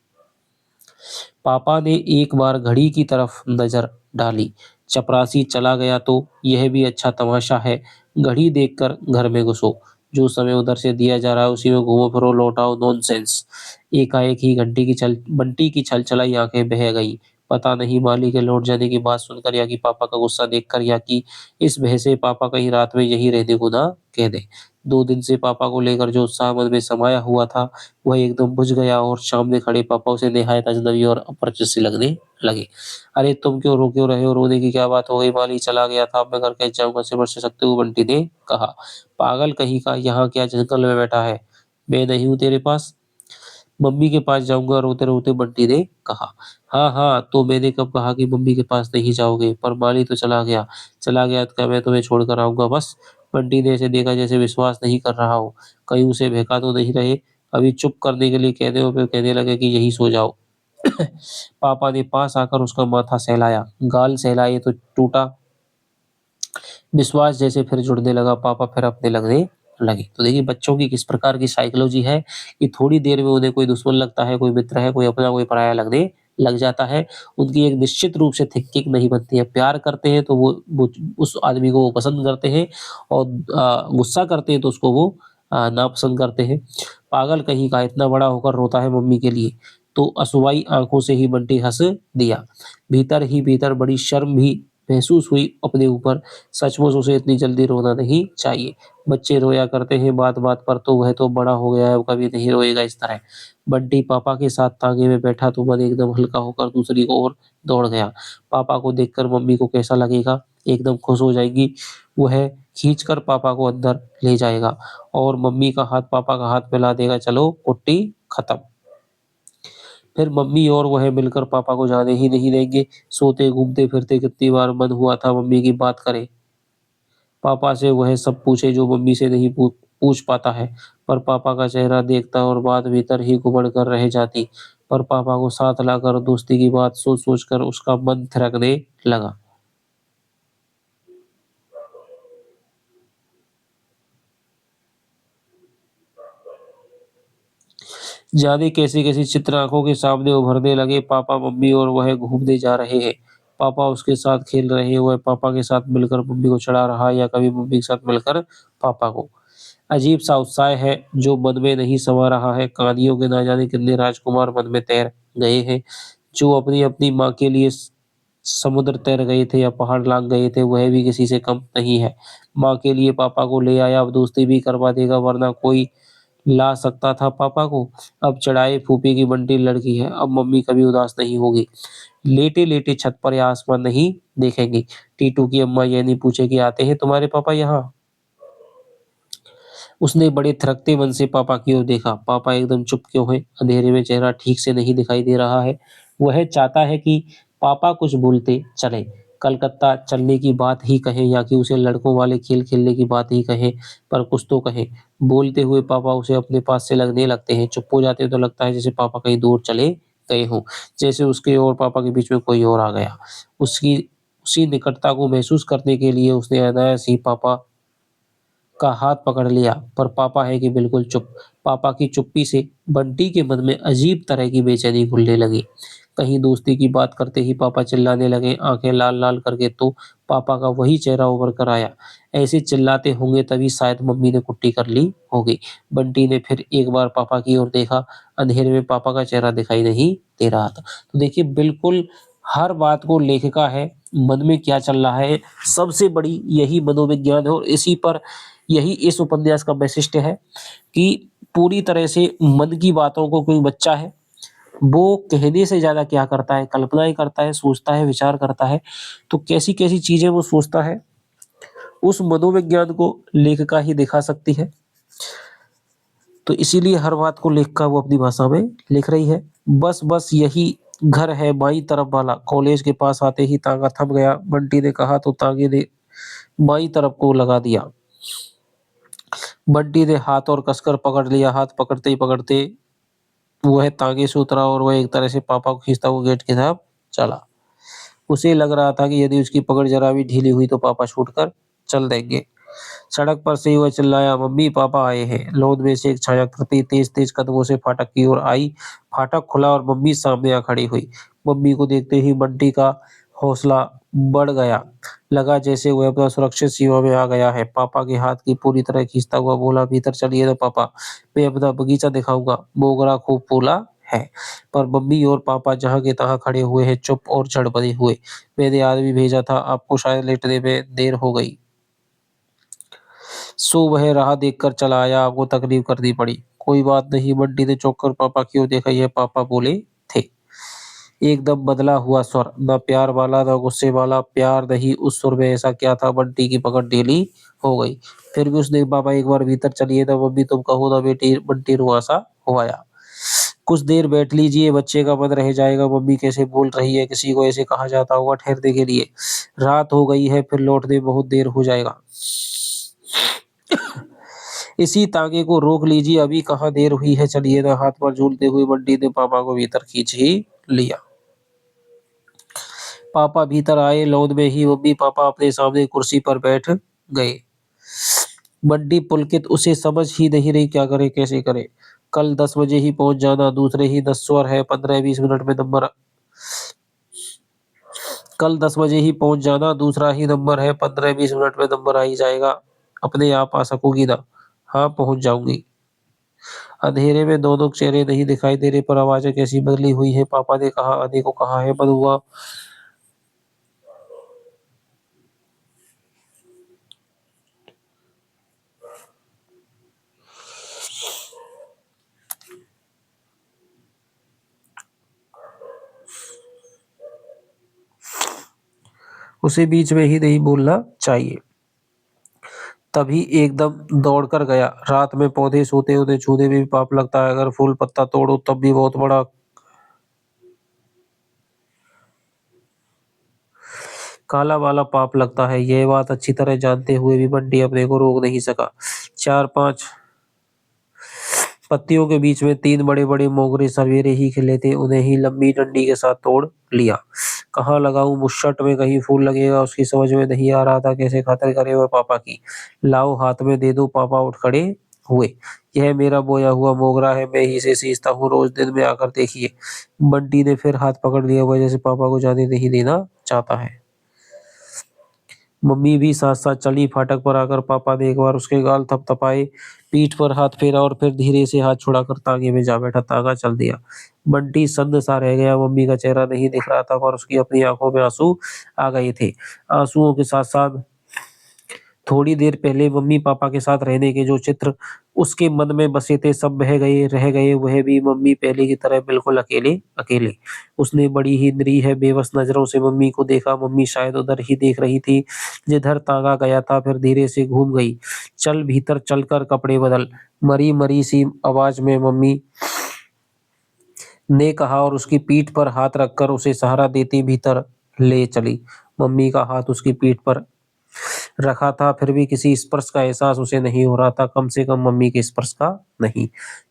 पापा ने एक बार घड़ी की तरफ नजर डाली। चपरासी चला गया तो यह भी अच्छा तमाशा है। घड़ी देखकर घर में घुसो, जो समय उधर से दिया जा रहा है उसी में घूमो फिरो, लौट आओ, नॉनसेंस। एकाएक ही बंटी की छलछलाई आंखें बह गई। पता नहीं माली के लौट जाने की बात सुनकर या कि पापा का गुस्सा देखकर या कि इस भय से पापा कहीं रात में यही रहने को ना कह दे। 2 दिन से पापा को लेकर जो उत्साह मन में समाया हुआ था वह एकदम बुझ गया और सामने खड़े पापा उसे निहायत अजनबी और अपरिचित से लगने लगे। अरे तुम क्यों रहे हो, रोने की क्या बात हो गई, माली चला गया था, अब मैं घर कैसे जाऊंगा, सिमर से सकते हुए बंटी ने कहा। पागल कहीं का, यहाँ क्या जंगल में बैठा है, मैं नहीं हूँ तेरे पास, मम्मी के पास जाऊंगा, रोते रोते बंटी ने कहा। हाँ हाँ, तो मैंने कब कहा कि मम्मी के पास नहीं जाओगे, पर माली तो चला गया तो क्या मैं तुम्हें छोड़कर आऊंगा बस। बंटी ने ऐसे देखा जैसे विश्वास नहीं कर रहा हो, कहीं उसे बहका तो नहीं रहे। अभी चुप करने के लिए कहने हो, फिर कहने लगे कि यही सो जाओ। पापा ने पास आकर उसका माथा सहलाया, गाल सहलाए तो टूटा विश्वास जैसे फिर जुड़ने लगा। पापा फिर अपने लगने लगे। तो देखिए बच्चों की किस प्रकार की साइकोलॉजी है कि थोड़ी देर में उन्हें कोई दुश्मन लगता है, कोई मित्र है, कोई अपना कोई पराया लगने लग जाता है। उनकी एक निश्चित रूप से थिंकिंग नहीं बनती है। प्यार करते हैं तो वो उस आदमी को वो पसंद करते हैं और गुस्सा करते हैं तो उसको वो नापसंद करते हैं। पागल कहीं का, इतना बड़ा होकर रोता है मम्मी के लिए। तो असुवाई आंखों से ही बंटी हंस दिया। भीतर ही भीतर बड़ी शर्म भी महसूस हुई अपने ऊपर। सचमुच उसे इतनी जल्दी रोना नहीं चाहिए। बच्चे रोया करते हैं बात बात पर, तो वह तो बड़ा हो गया है, अब कभी नहीं रोएगा इस तरह। बंटी पापा के साथ तांगे में बैठा तो मन एकदम हल्का होकर दूसरी ओर दौड़ गया। पापा को देखकर मम्मी को कैसा लगेगा, एकदम खुश हो जाएगी। वह खींचकर पापा को अंदर ले जाएगा और मम्मी का हाथ पापा का हाथ मिला देगा, चलो कुट्टी खत्म। फिर मम्मी और वह मिलकर पापा को जाने ही नहीं देंगे। सोते, घूमते-फिरते कितनी बार मन हुआ था मम्मी की बात करे। पापा से वह सब पूछे जो मम्मी से नहीं पूछ पाता है। पर पापा का चेहरा देखता और बात भीतर ही कुबड़ कर रह जाती। पर पापा को साथ लाकर दोस्ती की बात सोच-सोच कर उसका मन थिरकने लगा। जाने कैसे-कैसे चित्र आँखों के सामने उभरने लगे। पापा, मम्मी और वह घूमने जा रहे हैं। पापा उसके साथ खेल रहे हैं, वह पापा के साथ मिलकर मम्मी को चिढ़ा रहा है या कभी मम्मी के साथ मिलकर पापा को। अजीब-सा उत्साह है जो मन में नहीं समा रहा है। कहानियों के ना जाने कितने राजकुमार मन में तैर गए हैं, जो अपनी-अपनी माँ के लिए समुद्र तैर गए थे या पहाड़ लांघ गए थे, वह भी किसी से कम नहीं है। माँ के लिए पापा को ले आया, अब दोस्ती भी करवा देगा, वरना कोई ला सकता था पापा को। अब चिढ़ाए फूफी की बंटी लड़की है, अब मम्मी कभी उदास नहीं होगी। लेटे-लेटे छत पर या आसमान नहीं देखेंगी। टीटू की अम्मा ये नहीं पूछे कि आते हैं तुम्हारे पापा यहाँ? उसने बड़े थिरकते मन से पापा की ओर देखा। पापा एकदम चुप क्यों हैं? अंधेरे में चेहरा ठीक से नहीं दिखाई दे रहा है। वह चाहता है कि पापा कुछ बोलते चले। कलकत्ता चलने की बात ही कहें या कि उसे लड़कों वाले खेल खेलने की बात ही कहें, पर कुछ तो कहें। बोलते हुए पापा उसे अपने पास से लगने लगते हैं। चुप हो जाते हैं तो लगता है जैसे पापा कहीं दूर चले गए हों। जैसे उसके और पापा के बीच में कोई और आ गया। उसकी उसी निकटता को महसूस करने के लिए उसने अनायास ही पापा का हाथ पकड़ लिया, पर पापा है कि बिल्कुल चुप। पापा की चुप्पी से बंटी के मन में अजीब तरह की बेचैनी घुलने लगी। कहीं दोस्ती की बात करते ही पापा चिल्लाने लगे, आंखें लाल-लाल करके, तो पापा का वही चेहरा उभर कर आया। ऐसे चिल्लाते होंगे तभी शायद मम्मी ने कुट्टी कर ली होगी। बंटी ने फिर एक बार पापा की ओर देखा। अंधेरे में पापा का चेहरा दिखाई नहीं दे रहा था। तो देखिए बिल्कुल हर बात को लेखिका है, मन में क्या चल रहा है, सबसे बड़ी यही मनोविज्ञान है और इसी पर यही इस उपन्यास का वैशिष्ट्य है कि पूरी तरह से मन की बातों को कोई बच्चा है, वो कहने से ज़्यादा क्या करता है, कल्पनाएँ करता है, सोचता है, विचार करता है। तो कैसी-कैसी चीज़ें वो सोचता है, उस मनोविज्ञान को लेखिका ही दिखा सकती है। तो इसीलिए हर बात को लेखिका वो अपनी भाषा में लिख रही है। बस यही घर है बाईं तरफ वाला। कॉलेज के पास आते ही ताँगा थम गया। बंटी ने कहा तो ताँगे ने बाईं तरफ को लगा दिया। बंटी ने हाथ और कसकर पकड़ लिया। हाथ पकड़ते ही पकड़ते वह तांगे से उतरा और वह एक तरह से पापा को खींचता हुआ गेट की तरफ चला। उसे लग रहा था कि यदि उसकी पकड़ जरा भी ढीली हुई तो पापा छूटकर चल देंगे। सड़क पर से ही वह चिल्लाया, मम्मी पापा आए हैं। लोध में से एक छायाकृति तेज-तेज कदमों से फाटक की ओर आई। फाटक खुला और मम्मी सामने आ खड़ी हुई। मम्मी को देखते ही बंटी का हौसला बढ़ गया। लगा जैसे वह अपना सुरक्षित सीमा में आ गया है। पापा के हाथ की पूरी तरह खींचता हुआ बोला, भीतर चलिए ना पापा, मैं अपना बगीचा दिखाऊंगा। मोगरा खूब फूला है। पर मम्मी और पापा जहाँ के तहाँ खड़े हुए हैं, चुप और जड़ बने हुए। मैंने आदमी भेजा था, आपको शायद लेटने में देर हो गई। सो वह राह देखकर चला आया, आपको तकलीफ करनी पड़ी। कोई बात नहीं, बंटी ने चौंक कर पापा की ओर देखा। यह पापा बोले थे। एकदम बदला हुआ स्वर, न प्यार वाला न गुस्से वाला। प्यार नहीं, उस सुर में ऐसा क्या था? बंटी की पकड़ ढीली हो गई। फिर भी उसने, पापा एक बार भीतर चलिए ना मम्मी, तुम कहो ना बेटी। बंटी रुआसा हो आया। कुछ देर बैठ लीजिए, बच्चे का मन रह जाएगा। मम्मी कैसे बोल रही है, किसी को ऐसे कहा जाता होगा ठहरने के लिए। रात हो गई है, फिर लौटने में बहुत देर हो जाएगा। इसी तांगे को रोक लीजिए, अभी कहाँ देर हुई है, चलिए ना। हाथ पर झूलते हुए बंटी ने पापा को भीतर खींच ही लिया। पापा भीतर आए। लौंद में ही मम्मी पापा अपने सामने कुर्सी पर बैठ गए। बंटी पुलकित, उसे समझ ही नहीं रही क्या करे कैसे करे। कल 10 बजे ही पहुंच जाना, दूसरे ही नस्वर है, 15-20 मिनट में नंबर। कल 10 बजे ही पहुंच जाना, दूसरा ही नंबर है, 15-20 मिनट में नंबर आ ही जाएगा। अपने आप आ सकोगी ना? हाँ पहुंच जाऊंगी। अंधेरे में दोनों चेहरे नहीं दिखाई दे रहे, पर आवाजें कैसी बदली हुई है। पापा ने कहा, आने को कहा है, बंद हुआ। उसे बीच में ही नहीं बोलना चाहिए। तभी एकदम दौड़कर गया। रात में पौधे सोते उन्हें छूने में भी पाप लगता है। अगर फूल पत्ता तोड़ो तब भी बहुत बड़ा काला वाला पाप लगता है। यह बात अच्छी तरह जानते हुए भी बंटी अपने को रोक नहीं सका। 4-5 पत्तियों के बीच में 3 बड़े-बड़े मोगरे सवेरे ही खिले थे, उन्हें ही लंबी डंडी के साथ तोड़ लिया। कहाँ लगाऊं बुशर्ट में, कहीं फूल लगेगा, उसकी समझ में नहीं आ रहा था कैसे खातिर करे वह पापा की। लाओ हाथ में दे दो, पापा उठ खड़े हुए। यह मेरा बोया हुआ मोगरा है, मैं ही इसे सींचता हूँ रोज, दिन में आकर देखिए। बंटी ने फिर हाथ पकड़ लिया, वह जैसे पापा को जाने नहीं देना चाहता है। मम्मी भी साथ-साथ चली। फाटक पर आकर पापा ने एक बार उसके गाल थपथपाए, पीठ पर हाथ फेरा और फिर धीरे से हाथ छुड़ाकर तागे में जा बैठा। तागा चल दिया। बंटी सन्न सा रह गया। मम्मी का चेहरा नहीं दिख रहा था, पर उसकी अपनी आंखों में आंसू आ गए थे। आंसुओं के साथ-साथ थोड़ी देर पहले मम्मी-पापा के साथ रहने के जो चित्र उसके मन में बसे थे, सब बह गए, रह गए। वह भी मम्मी पहले की तरह बिल्कुल अकेले-अकेले। उसने बड़ी ही निरीह बेबस नज़रों से मम्मी को देखा। मम्मी शायद उधर ही देख रही थी जिधर तागा गया था, फिर धीरे से घूम गई। चल भीतर चलकर कपड़े बदल, मरी-मरी सी आवाज में मम्मी ने कहा और उसकी पीठ पर हाथ रखकर उसे सहारा देती भीतर ले चली। मम्मी का हाथ उसकी पीठ पर रखा था, फिर भी किसी स्पर्श का एहसास उसे नहीं हो रहा था, कम से कम मम्मी के स्पर्श का नहीं।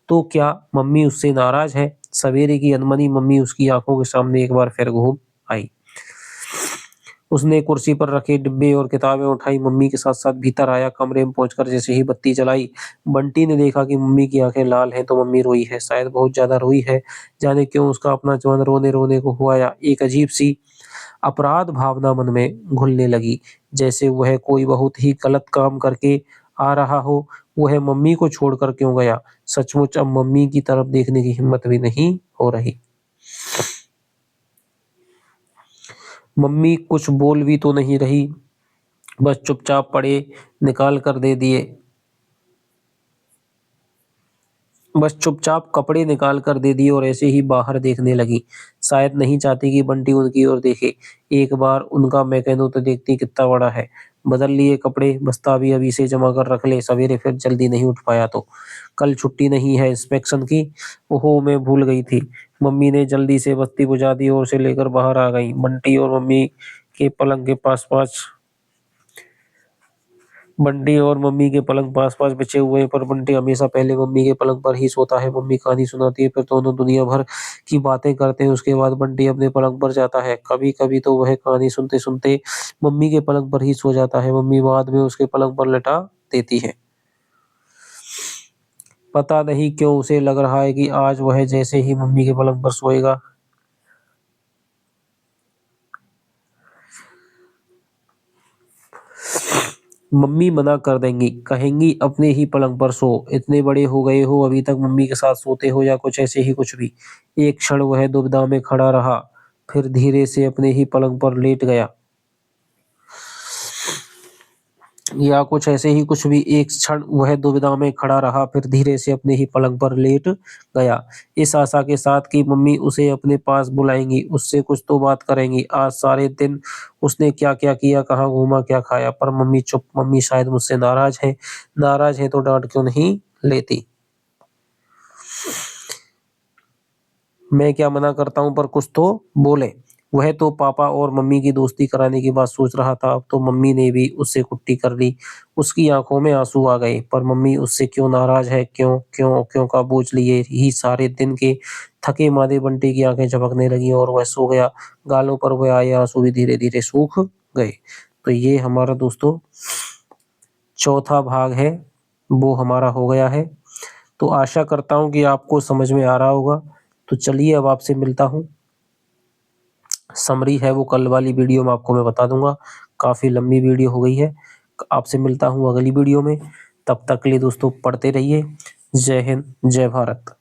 तो क्या मम्मी उससे नाराज है? सवेरे की अनमनी मम्मी उसकी आंखों के सामने एक बार फिर घूम आई। उसने कुर्सी पर रखे डिब्बे और किताबें उठाई, मम्मी के साथ-साथ भीतर आया। कमरे में पहुंचकर जैसे ही बत्ती जलाई, बंटी ने देखा कि मम्मी की आंखें लाल हैं, तो मम्मी रोई है, शायद बहुत ज्यादा रोई है। जाने क्यों उसका अपना मन रोने-रोने को हुआ, या एक अजीब सी अपराध भावना मन में घुलने लगी, जैसे वह कोई बहुत ही गलत काम करके आ रहा हो। वह मम्मी को छोड़कर क्यों गया? सचमुच अब मम्मी की तरफ देखने की हिम्मत भी नहीं हो रही। मम्मी कुछ बोल भी तो नहीं रही, बस चुपचाप पड़े निकाल कर दे दिए। बस चुपचाप कपड़े निकाल कर दे दिए और ऐसे ही बाहर देखने लगी। शायद नहीं चाहती कि बंटी उनकी ओर देखे। एक बार उनका मैकेनो तो देखती कितना बड़ा है। बदल लिए कपड़े, बस्ता भी अभी से जमा कर रख ले, सवेरे फिर जल्दी नहीं उठ पाया तो। कल छुट्टी नहीं है इंस्पेक्शन की। ओहो, मैं भूल गई थी। मम्मी ने जल्दी से बत्ती बुझा दी और उसे लेकर बाहर आ गई। बंटी और मम्मी के पलंग के पास-पास बंटी और मम्मी के पलंग पास-पास बिछे हुए हैं, पर बंटी हमेशा पहले मम्मी के पलंग पर ही सोता है। मम्मी कहानी सुनाती है, फिर दोनों दुनिया भर की बातें करते हैं। उसके बाद बंटी अपने पलंग पर जाता है। कभी-कभी तो वह कहानी सुनते-सुनते मम्मी के पलंग पर ही सो जाता है। मम्मी बाद में उसके पलंग पर लिटा देती है। पता नहीं क्यों उसे लग रहा है कि आज वह जैसे ही मम्मी के पलंग पर सोएगा, मम्मी मना कर देंगी, कहेंगी अपने ही पलंग पर सो, इतने बड़े हो गए हो अभी तक मम्मी के साथ सोते हो, या कुछ ऐसे ही कुछ भी। एक क्षण वह दुविधा में खड़ा रहा, फिर धीरे से अपने ही पलंग पर लेट गया। या कुछ ऐसे ही कुछ भी। एक क्षण वह दुविधा में खड़ा रहा, फिर धीरे से अपने ही पलंग पर लेट गया, इस आशा के साथ कि मम्मी उसे अपने पास बुलाएंगी, उससे कुछ तो बात करेंगी। आज सारे दिन उसने क्या-क्या किया, कहाँ घूमा, क्या खाया, पर मम्मी चुप। मम्मी शायद मुझसे नाराज है तो डांट क्यों नहीं लेती। मैं क्या मना करता हूँ, पर कुछ तो बोले। वह तो पापा और मम्मी की दोस्ती कराने की बात सोच रहा था, अब तो मम्मी ने भी उससे कुट्टी कर ली। उसकी आंखों में आंसू आ गए, पर मम्मी उससे क्यों नाराज है, क्यों का बोझ लिए ही सारे दिन के थके मादे बंटी की आंखें झपकने लगी और वह सो गया। गालों पर वह आए आंसू भी धीरे धीरे सूख गए। तो ये हमारा दोस्तों चौथा भाग है, वो हमारा हो गया है। तो आशा करता हूँ कि आपको समझ में आ रहा होगा। तो चलिए अब आपसे मिलता हूँ। समरी है वो कल वाली वीडियो में आपको मैं बता दूंगा। काफी लंबी वीडियो हो गई है। आपसे मिलता हूँ अगली वीडियो में। तब तक के लिए दोस्तों पढ़ते रहिए। जय हिंद, जय भारत।